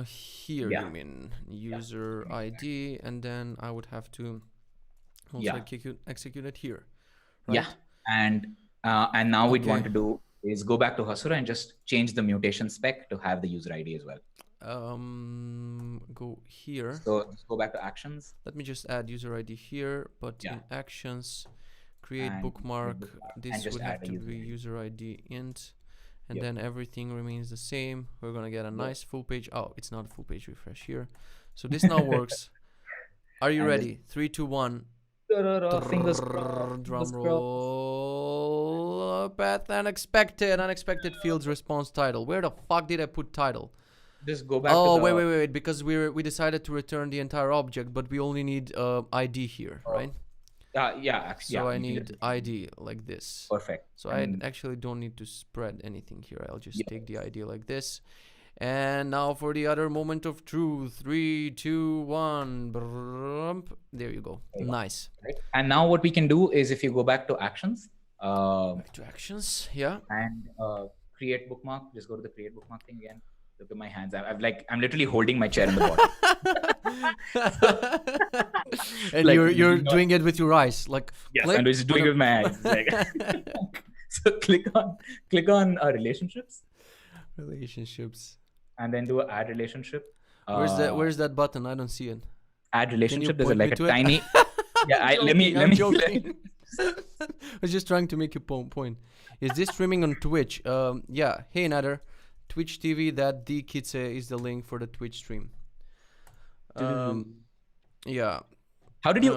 Here you mean user ID, and then I would have to also execute it here, right? Yeah. And now we'd want to do is go back to Hasura and just change the mutation spec to have the user ID as well. Go here. So let's go back to actions. Let me just add user ID here, but in actions, create bookmark. This would have to be user ID int. And then everything remains the same. We're going to get a nice full page. Oh, it's not a full page refresh here. So this now works. Are you ready? 3, 2, 1. Fingers crossed. Drum roll. Path unexpected fields response title. Where the fuck did I put title? Just go back to wait. Because we decided to return the entire object, but we only need ID here, right? So I need ID like this. Perfect. So I actually don't need to spread anything here. I'll just take the ID like this. And now for the other moment of truth. 3, 2, 1. There you go. Nice. Right. And now what we can do is, if you go back to actions. Back to actions, And create bookmark. Just go to the create bookmark thing again. Look at my hands. I'm literally holding my chair in the bottom. And you're doing it with your eyes, like. Yes, I'm just doing it with my eyes. So click on relationships. Relationships. And then do add relationship. Where's that button? I don't see it. Add relationship. There's like a tiny. Let me. I was just trying to make a point. Is this streaming on Twitch? Hey Nader. Twitch TV, that the Kitze is the link for the Twitch stream. How did you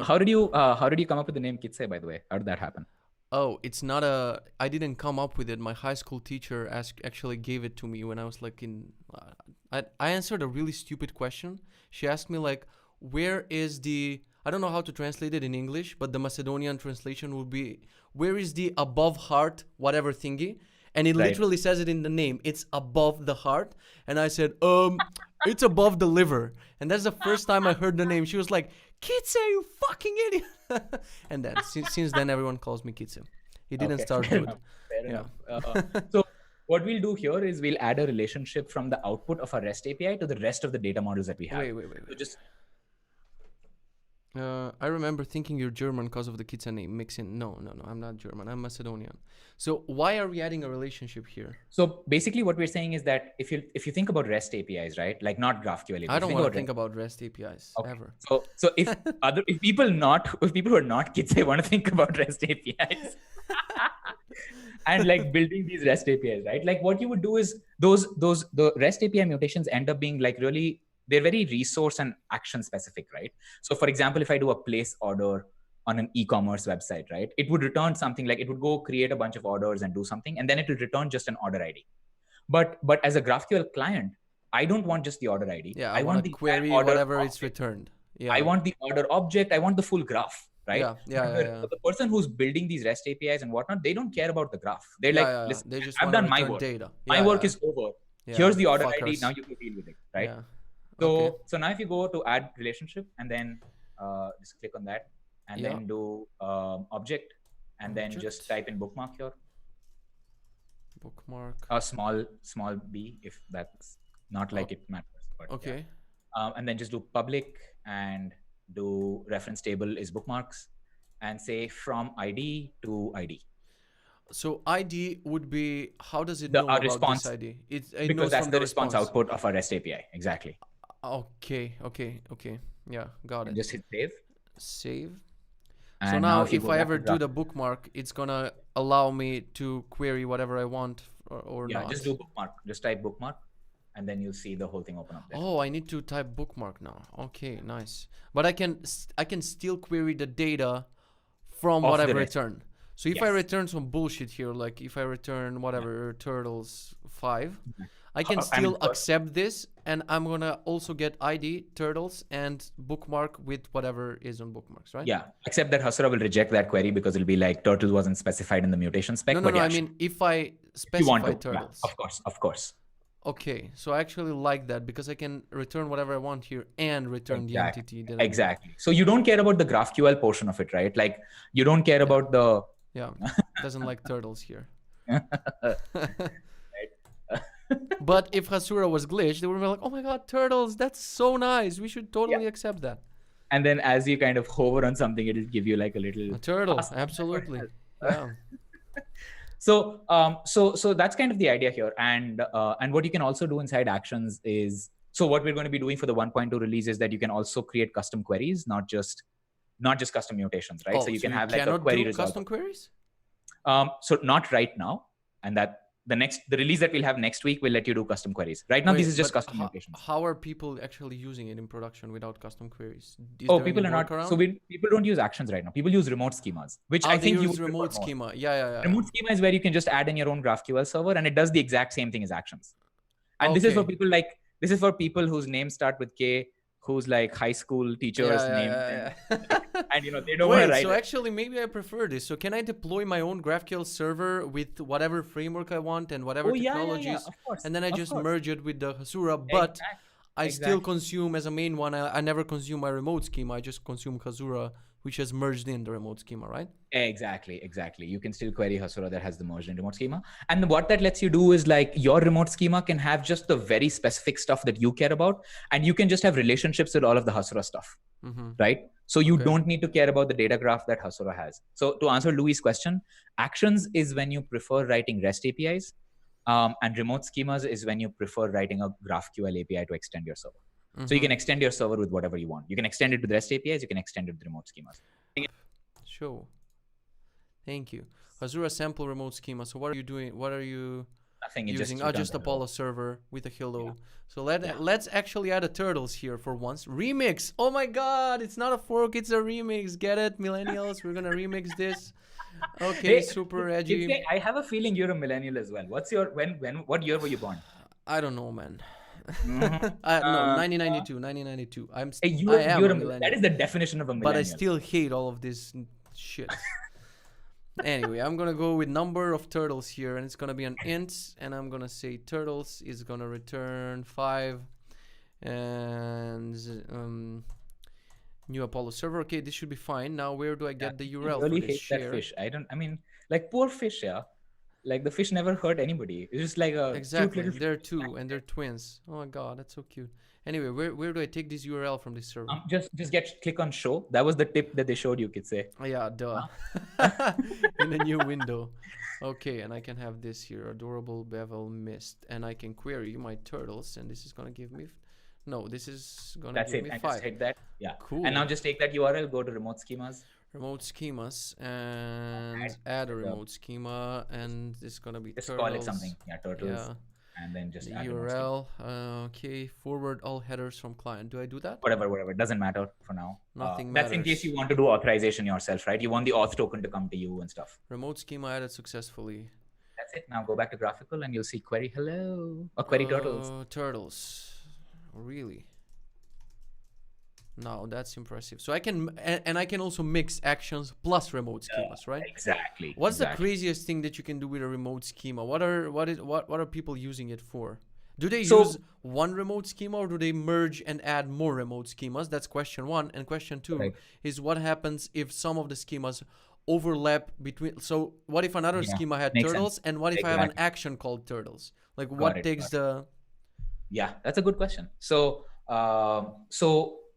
come up with the name Kitze, by the way? How did that happen? Oh, it's not I didn't come up with it. My high school teacher actually gave it to me when I was like I answered a really stupid question. She asked me like, where is the, I don't know how to translate it in English, but the Macedonian translation would be, where is the above heart whatever thingy? And it literally says it in the name. It's above the heart. And I said, it's above the liver. And that's the first time I heard the name. She was like, Kitze, you fucking idiot. And then since then, everyone calls me Kitze. He didn't start good. Fair enough. So what we'll do here is we'll add a relationship from the output of our REST API to the rest of the data models that we have. Wait. So just I remember thinking you're German because of the Kitze name. Mixing. No, I'm not German. I'm Macedonian. So why are we adding a relationship here? So basically what we're saying is that if you think about REST APIs, right? Like not GraphQL APIs. I don't want to think about REST APIs ever. So if people who are not Kitze want to think about REST APIs and like building these REST APIs, right? Like what you would do is the REST API mutations end up being like really, they're very resource and action specific, right? So for example, if I do a place order on an e-commerce website, right, it would return something like, it would go create a bunch of orders and do something, and then it will return just an order ID. But as a GraphQL client, I don't want just the order ID. Yeah, I want the query whatever it's returned. Yeah, I want the order object. I want the full graph, right? Yeah. The person who's building these REST APIs and whatnot, they don't care about the graph. They're like, listen, they just I've done my work. Data. My work is over. Here's the order ID. Now you can deal with it, right? Yeah. So now if you go to add relationship and then just click on that and then do object and then just type in bookmark here. Bookmark. A small b if that's not like it matters. But okay. And then just do public and do reference table is bookmarks and say from ID to ID. So ID would be, how does it know about this ID? It because knows that's from the response output of our REST API. Exactly. Okay. Yeah, got it. Just hit save. Save. And so now if I ever do the bookmark, it's gonna allow me to query whatever I want or not. Yeah, just do bookmark. Just type bookmark and then you'll see the whole thing open up there. Oh, I need to type bookmark now. Okay, nice. But I can still query the data from what I've returned. So if I return some bullshit here, like if I return whatever, turtles 5, I can still accept this, and I'm gonna also get ID, turtles, and bookmark with whatever is on bookmarks, right? Yeah, except that Hasura will reject that query because it'll be like turtles wasn't specified in the mutation spec. No, I mean if I specify turtles. Yeah, of course. Okay, so I actually like that because I can return whatever I want here and return the entity. Exactly. So you don't care about the GraphQL portion of it, right? Like you don't care about the... Yeah, doesn't like turtles here. But if Hasura was glitched, they would be like, oh my god, turtles, that's so nice. We should totally accept that. And then as you kind of hover on something, it'll give you like a little... A turtle, absolutely. Yeah. So that's kind of the idea here. And what you can also do inside actions is, so what we're going to be doing for the 1.2 release is that you can also create custom queries, not just custom mutations, right? So you can have like a query resolver. Custom queries? So not right now. And that the release that we'll have next week will let you do custom queries. Right now, this is just custom mutations. How are people actually using it in production without custom queries? People are not. So people don't use actions right now. People use remote schemas, which I think you use remote schema. Yeah. Remote schema is where you can just add in your own GraphQL server, and it does the exact same thing as actions. And this is for people like, this is for people whose names start with K, who's like high school teachers' names. And they don't want to write. So actually, maybe I prefer this. So can I deploy my own GraphQL server with whatever framework I want and whatever technologies? Of course. And then I just merge it with the Hasura, but I still consume as a main one. I never consume my remote schema. I just consume Hasura, which has merged in the remote schema, right? Exactly. You can still query Hasura that has the merged in remote schema. And what that lets you do is like your remote schema can have just the very specific stuff that you care about. And you can just have relationships with all of the Hasura stuff, right? So you don't need to care about the data graph that Hasura has. So to answer Louis' question, actions is when you prefer writing REST APIs. And remote schemas is when you prefer writing a GraphQL API to extend your server. So you can extend your server with whatever you want. You can extend it with REST APIs. You can extend it with remote schemas. Sure. Thank you. Hasura sample remote schema. So what are you doing? What are you using? Just Apollo server with a hello. Yeah. So let's actually add a turtles here for once. Remix. Oh my god, it's not a fork, it's a remix. Get it, millennials? We're gonna remix this. Okay, super edgy. I have a feeling you're a millennial as well. What's your what year were you born? I don't know, man. No, 1992. I am a millennial. That is the definition of a millennial. But I still hate all of this shit. Anyway, I'm gonna go with number of turtles here, and it's gonna be an int, and I'm gonna say turtles is gonna return 5, and new Apollo server. Okay, this should be fine. Now, where do I get the URL really for this hate share? that fish. I mean, like poor fish, yeah. Like the fish never hurt anybody. It's just like a exactly. cute little. They're two, and they're twins. Oh my god, that's so cute. Anyway, where do I take this URL from this server? Just click on show. That was the tip that they showed you, Kitze. Oh, yeah, duh. In a new window. Okay, and I can have this here, adorable bevel mist, and I can query my turtles, and this is gonna give me. No, this is gonna give me 5. Just hit that. Yeah. Cool. And now just take that URL, go to remote schemas. Remote schemas, and add a remote schema, and this is gonna be just turtles. Call it something. Yeah, turtles. Yeah. And then just the add URL. Okay, forward all headers from client. Do I do that? Whatever. Doesn't matter for now. Nothing matters. That's in case you want to do authorization yourself, right? You want the auth token to come to you and stuff. Remote schema added successfully. That's it. Now go back to graphical and you'll see query hello or query turtles. Turtles. Really? No, that's impressive. So I can, and I can also mix actions plus remote schemas, right? Exactly. What's the craziest thing that you can do with a remote schema? What are people using it for? Do they use one remote schema, or do they merge and add more remote schemas? That's question 1. And question 2 is, what happens if some of the schemas overlap between? So what if another schema had turtles, and what if I have an action called turtles? Like what takes the? Yeah, that's a good question. So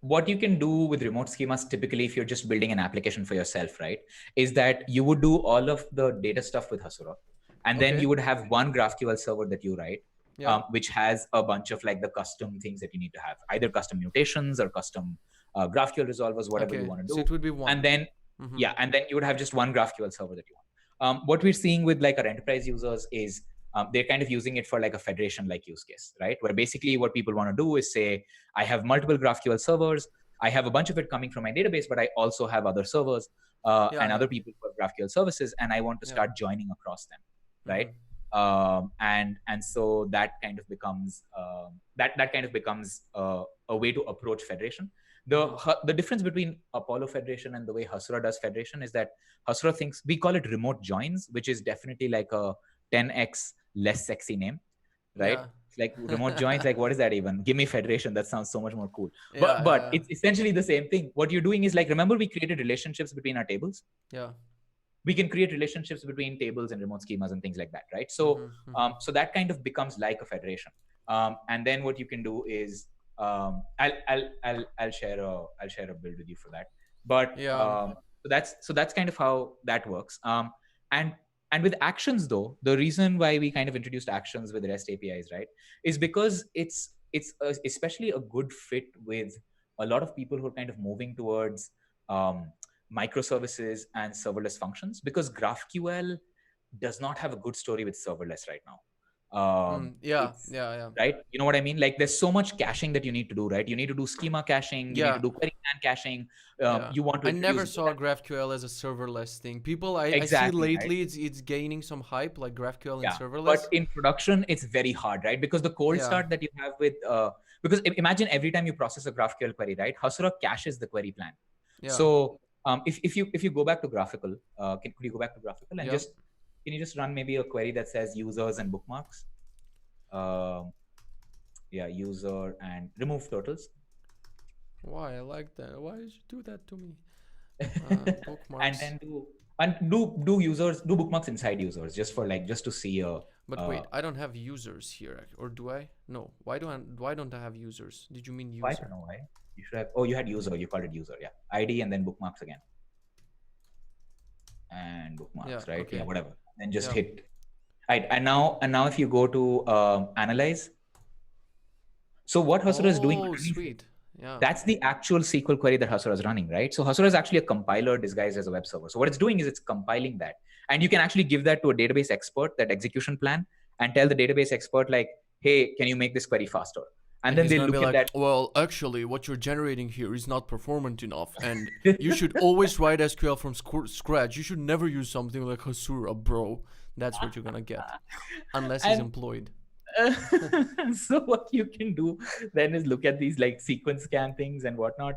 what you can do with remote schemas, typically, if you're just building an application for yourself, right, is that you would do all of the data stuff with Hasura, and then you would have one GraphQL server that you write, which has a bunch of like the custom things that you need to have, either custom mutations or custom GraphQL resolvers, whatever you want to do. So it would be one. And then, and then you would have just one GraphQL server that you want. What we're seeing with like our enterprise users is they're kind of using it for like a federation-like use case, right? Where basically what people want to do is say, I have multiple GraphQL servers. I have a bunch of it coming from my database, but I also have other servers and other people who have GraphQL services, and I want to start joining across them, right? And so that kind of becomes a way to approach federation. The difference between Apollo Federation and the way Hasura does federation is that Hasura thinks, we call it remote joins, which is definitely like a 10x less sexy name, right? Like remote joins, like what is that even? Give me federation. That sounds so much more cool. But it's essentially the same thing. What you're doing is like, remember we created relationships between our tables? Yeah. We can create relationships between tables and remote schemas and things like that, right? So, so that kind of becomes like a federation. And then what you can do is, I'll share a build with you for that. But so that's kind of how that works. And with actions, though, the reason why we kind of introduced actions with REST APIs, right, is because it's especially a good fit with a lot of people who are kind of moving towards microservices and serverless functions, because GraphQL does not have a good story with serverless right now. Right, you know what I mean? Like there's so much caching that you need to do, right? You need to do schema caching, you need to do query plan caching. You want to. I never saw GraphQL as a serverless thing. People I see lately, right? it's gaining some hype, like GraphQL and serverless. But in production, it's very hard, right? Because the cold start that you have with because imagine every time you process a GraphQL query, right? Hasura caches the query plan. So if you go back to graphical, could you go back to graphical and just. Can you just run maybe a query that says users and bookmarks? User and remove turtles. Why? I like that. Why did you do that to me? Bookmarks. And then do bookmarks inside users just to see But wait, I don't have users here, or do I? No. Why don't I have users? Did you mean user? I don't know why. You should have. Oh, you had user. You called it user. Yeah. ID and then bookmarks again. And bookmarks, right? Okay. Yeah, whatever. Then just hit. Right. And now if you go to analyze. So what Hasura is doing. Oh, sweet. Yeah. That's the actual SQL query that Hasura is running, right? So Hasura is actually a compiler disguised as a web server. So what it's doing is it's compiling that. And you can actually give that to a database expert, that execution plan, and tell the database expert like, hey, can you make this query faster? And then they look at that. Well, actually, what you're generating here is not performant enough, and you should always write SQL from scratch. You should never use something like Hasura, bro. That's what you're gonna get, unless he's employed. So what you can do then is look at these like sequence scan things and whatnot.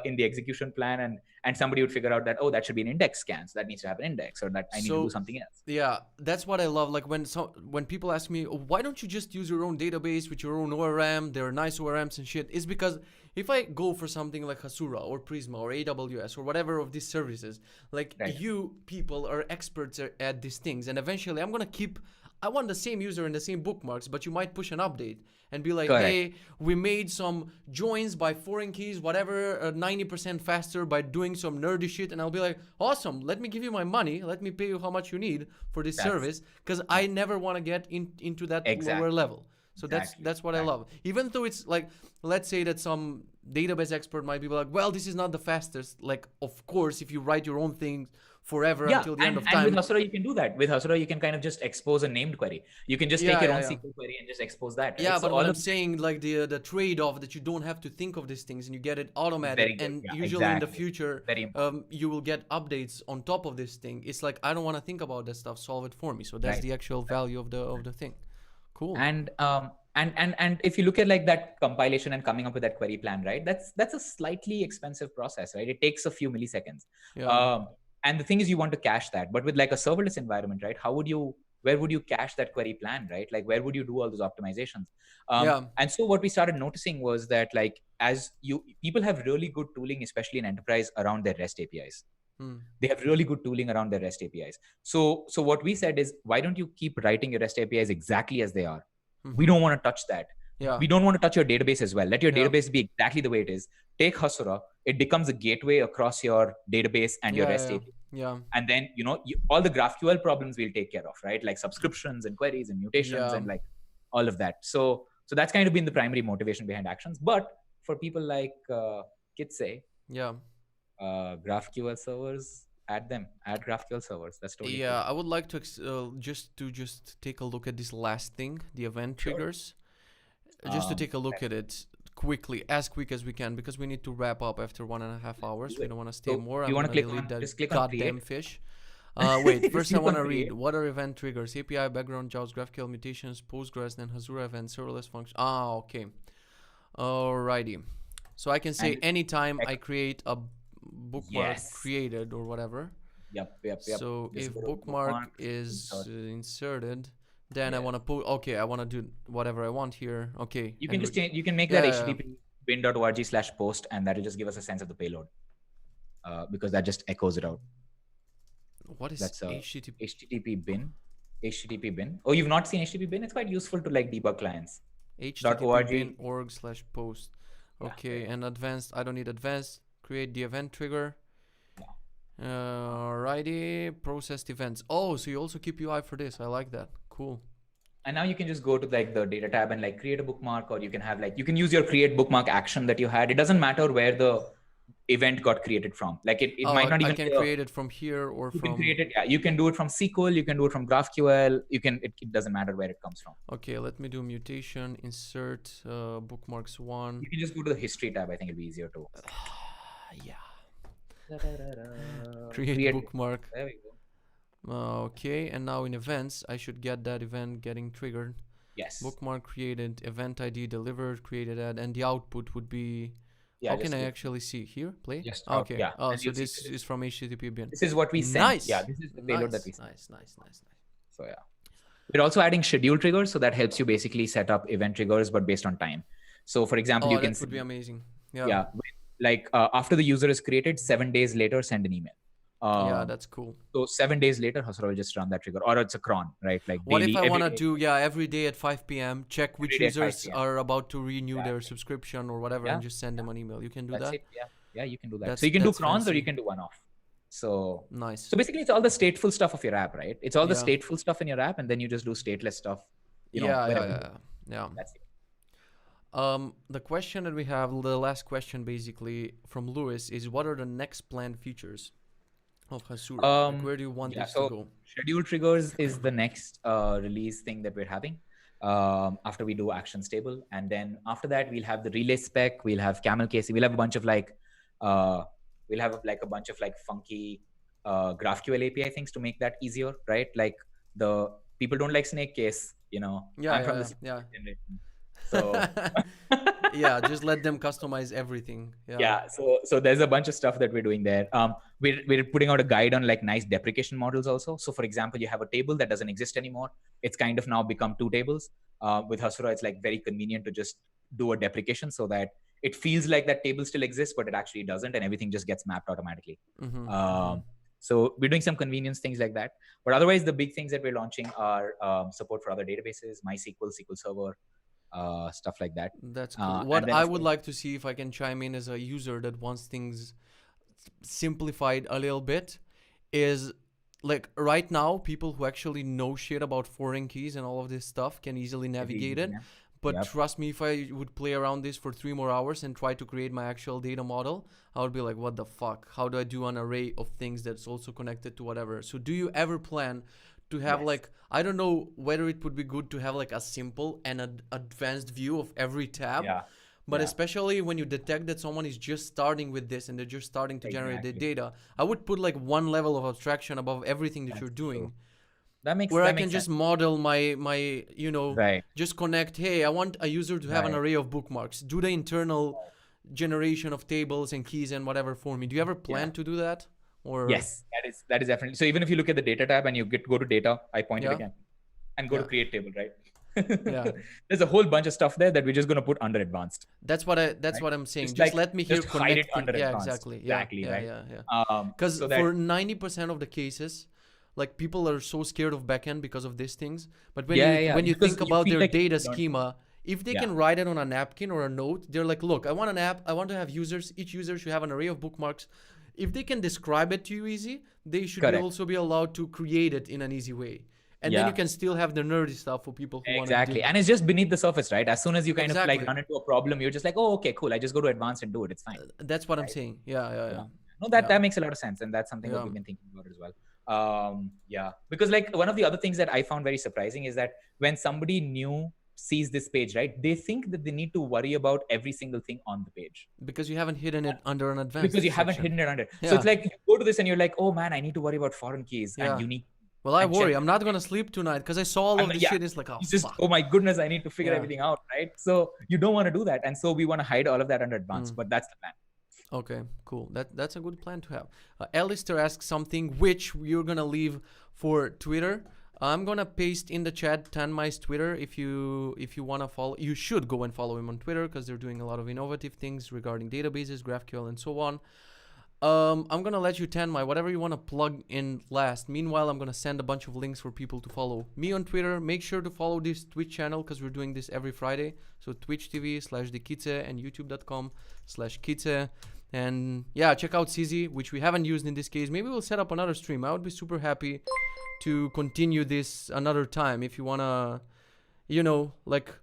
in the execution plan, and somebody would figure out that, oh, that should be an index scan, so that needs to have an index, or that I need to do something else. Yeah, that's what I love. Like when people ask me, oh, why don't you just use your own database with your own ORM? There are nice ORMs and shit. It's because if I go for something like Hasura or Prisma or AWS or whatever of these services, like you people are experts at these things, and eventually I want the same user and the same bookmarks, but you might push an update and be like, hey, we made some joins by foreign keys, whatever, 90% faster by doing some nerdy shit. And I'll be like, awesome, let me give you my money. Let me pay you how much you need for this service, because I never want to get into that lower level. So that's what I love. Even though it's like, let's say that some database expert might be like, well, this is not the fastest. Like, of course, if you write your own things forever until the end of time. And with Hasura, you can do that. With Hasura, you can kind of just expose a named query. You can just take your own SQL query and just expose that. Right? Yeah, but what I'm saying, like the trade-off that you don't have to think of these things and you get it automatic. And usually in the future, you will get updates on top of this thing. It's like, I don't want to think about that stuff. Solve it for me. So that's the actual value of the thing. Cool. And if you look at like that compilation and coming up with that query plan, right? That's a slightly expensive process, right? It takes a few milliseconds. Yeah. And the thing is, you want to cache that, but with like a serverless environment, right? Where would you cache that query plan, right? Like, where would you do all those optimizations? And so what we started noticing was that, like, people have really good tooling, especially in enterprise, around their REST APIs. They have really good tooling around their REST APIs. So what we said is, why don't you keep writing your REST APIs exactly as they are? We don't want to touch that. We don't want to touch your database as well. Let your database be exactly the way it is. Take Hasura. It becomes a gateway across your database and your REST API. And then, all the GraphQL problems we'll take care of, right? Like subscriptions and queries and mutations and like all of that. So that's kind of been the primary motivation behind Actions. But for people like Kitze, GraphQL servers, add GraphQL servers. That's totally cool. I would like to just take a look at this last thing, the event triggers. Just to take a look at it quickly, as quick as we can, because we need to wrap up after 1.5 hours. We don't want to stay more. You want to click on that goddamn fish. Wait, first I want to read. What are event triggers? API, background jobs, GraphQL mutations, Postgres, then Hasura event, serverless function. Okay. Alrighty. So I can say anytime I create a bookmark created or whatever. Yep. So if bookmark is inserted, then I want to put, I want to do whatever I want here. Okay. You can just change, you can make that HTTP bin.org/post, and that will just give us a sense of the payload, because that just echoes it out. What is HTTP bin? HTTP bin. Oh, you've not seen HTTP bin? It's quite useful to like debug clients. HTTP bin.org/post. Okay, and advanced, I don't need advanced. Create the event trigger. Alrighty, processed events. Oh, so you also keep UI for this. I like that. Cool. And now you can just go to like the data tab and like create a bookmark, or you can have like, you can use your create bookmark action that you had. It doesn't matter where the event got created from. Like it might not even. I can create it from here or you from. Can create it. Yeah, you can do it from SQL. You can do it from GraphQL. You can. It doesn't matter where it comes from. Okay, let me do mutation. Insert bookmarks 1. You can just go to the history tab. I think it'll be easier to. Create bookmark. There we go. Okay, and now in events, I should get that event getting triggered. Yes. Bookmark created, event ID delivered, created ad, and the output would be. How can I actually see here? Play. Yes. Okay. So this is from HTTP bin. This is what we sent. Nice. Yeah. This is the payload that we sent. Nice. So we're also adding schedule triggers, so that helps you basically set up event triggers, but based on time. So for example, you can. That would be amazing. Yeah. Like after the user is created, 7 days later, send an email. That's cool. So 7 days later, Hasura will just run that trigger, or it's a cron, right? Like what daily, if I want to do every day at 5 p.m. check which users are about to renew their subscription or whatever, and just send them an email. You can do that. Yeah, you can do that. So you can do crons, or you can do one-off. So nice. So basically, it's all the stateful stuff of your app, right? It's all the stateful stuff in your app, and then you just do stateless stuff. Yeah. That's it. The question that we have, the last question basically from Lewis, is what are the next planned features of Hasura? Like where do you want this to go? Schedule triggers is the next release thing that we're having after we do actions table. And then after that, we'll have the relay spec, we'll have camel case, we'll have a bunch of like, funky GraphQL API things to make that easier, right? Like the people don't like snake case, I'm from the generation. So Yeah, just let them customize everything. Yeah. So there's a bunch of stuff that we're doing there. We're putting out a guide on like nice deprecation models also. So for example, you have a table that doesn't exist anymore. It's kind of now become two tables. With Hasura, it's like very convenient to just do a deprecation so that it feels like that table still exists, but it actually doesn't, and everything just gets mapped automatically. So we're doing some convenience things like that. But otherwise, the big things that we're launching are support for other databases, MySQL, SQL Server, stuff like that. That's cool. What I would like to see, if I can chime in as a user that wants things simplified a little bit, is like right now people who actually know shit about foreign keys and all of this stuff can easily navigate it. But trust me, if I would play around this for 3 more hours and try to create my actual data model, I would be like, what the fuck? How do I do an array of things that's also connected to whatever? So do you ever plan to have like, I don't know whether it would be good to have like a simple and an advanced view of every tab, but especially when you detect that someone is just starting with this and they're just starting to generate the data, I would put like one level of abstraction above everything that you're doing. That makes where that I can makes just sense. model my you know, just connect, hey, I want a user to have an array of bookmarks, do the internal generation of tables and keys and whatever for me. Do you ever plan to do that? Or yes, that is definitely. So even if you look at the data tab and you go to data, I point it again, and go to create table, right? There's a whole bunch of stuff there that we're just going to put under advanced. That's what I'm saying. Just like, let me here connect hide it under advanced. Exactly. Because so for 90% of the cases, like people are so scared of backend because of these things. But when you think about their like data schema, if they can write it on a napkin or a note, they're like, look, I want an app. I want to have users. Each user should have an array of bookmarks. If they can describe it to you easy, they should also be allowed to create it in an easy way. And then you can still have the nerdy stuff for people who want to do. And it's just beneath the surface, right? As soon as you kind of like run into a problem, you're just like, oh, okay, cool. I just go to advanced and do it. It's fine. That's what I'm saying. Yeah. No, that makes a lot of sense. And that's something that we've been thinking about as well. Because like one of the other things that I found very surprising is that when somebody new sees this page, right, they think that they need to worry about every single thing on the page because you haven't hidden it under an advanced because you haven't hidden it under. So it's like you go to this and you're like, oh man, I need to worry about foreign keys and unique. Well, I worry. I'm not gonna sleep tonight because I saw all of this shit. It's like, oh my goodness, I need to figure everything out, right? So you don't want to do that, and so we want to hide all of that under advanced. But that's the plan. Okay, cool. That's a good plan to have. Alistair asks something which you're gonna leave for Twitter. I'm gonna paste in the chat Tanmai's Twitter. If you wanna follow, you should go and follow him on Twitter because they're doing a lot of innovative things regarding databases, GraphQL, and so on. I'm gonna let you, Tanmai, whatever you wanna plug in last. Meanwhile, I'm gonna send a bunch of links for people to follow me on Twitter. Make sure to follow this Twitch channel because we're doing this every Friday. So Twitch TV/the and YouTube.com/Kitze. And yeah, check out CZ, which we haven't used in this case. Maybe we'll set up another stream. I would be super happy to continue this another time if you wanna, you know, like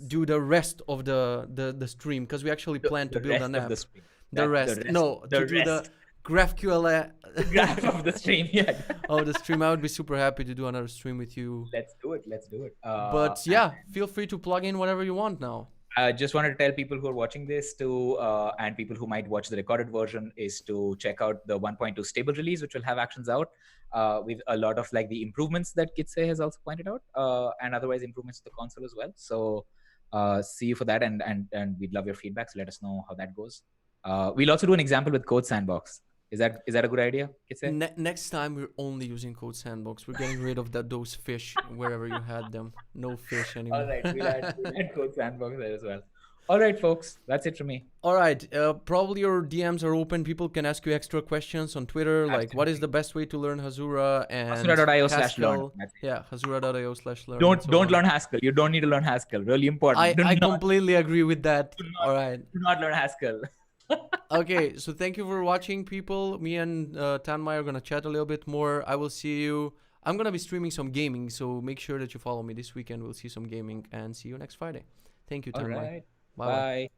do the rest of the stream because we actually plan to build an app. The rest. The GraphQL graph of the stream. Of the stream. I would be super happy to do another stream with you. Let's do it. But yeah, feel free to plug in whatever you want now. I just wanted to tell people who are watching this and people who might watch the recorded version is to check out the 1.2 stable release, which will have actions out with a lot of like the improvements that Kitze has also pointed out and otherwise improvements to the console as well. So see you for that. And we'd love your feedback. So let us know how that goes. We'll also do an example with Code Sandbox. Is that a good idea? Next time we're only using Code Sandbox. We're getting rid of those fish wherever you had them. No fish anymore. All right, we'll add Code Sandbox there as well. All right, folks, that's it from me. All right, probably your DMs are open. People can ask you extra questions on Twitter, like what is the best way to learn Hasura and Hasura.io/learn. Yeah, Hasura.io/learn. Don't learn Haskell. You don't need to learn Haskell. Really important. I completely agree with that. All right. Do not learn Haskell. Okay, so thank you for watching, people. Me and Tanmai are gonna chat a little bit more. I will see you. I'm gonna be streaming some gaming, so make sure that you follow me this weekend. We'll see some gaming and see you next Friday. Thank you, Tanmai. All right. Bye.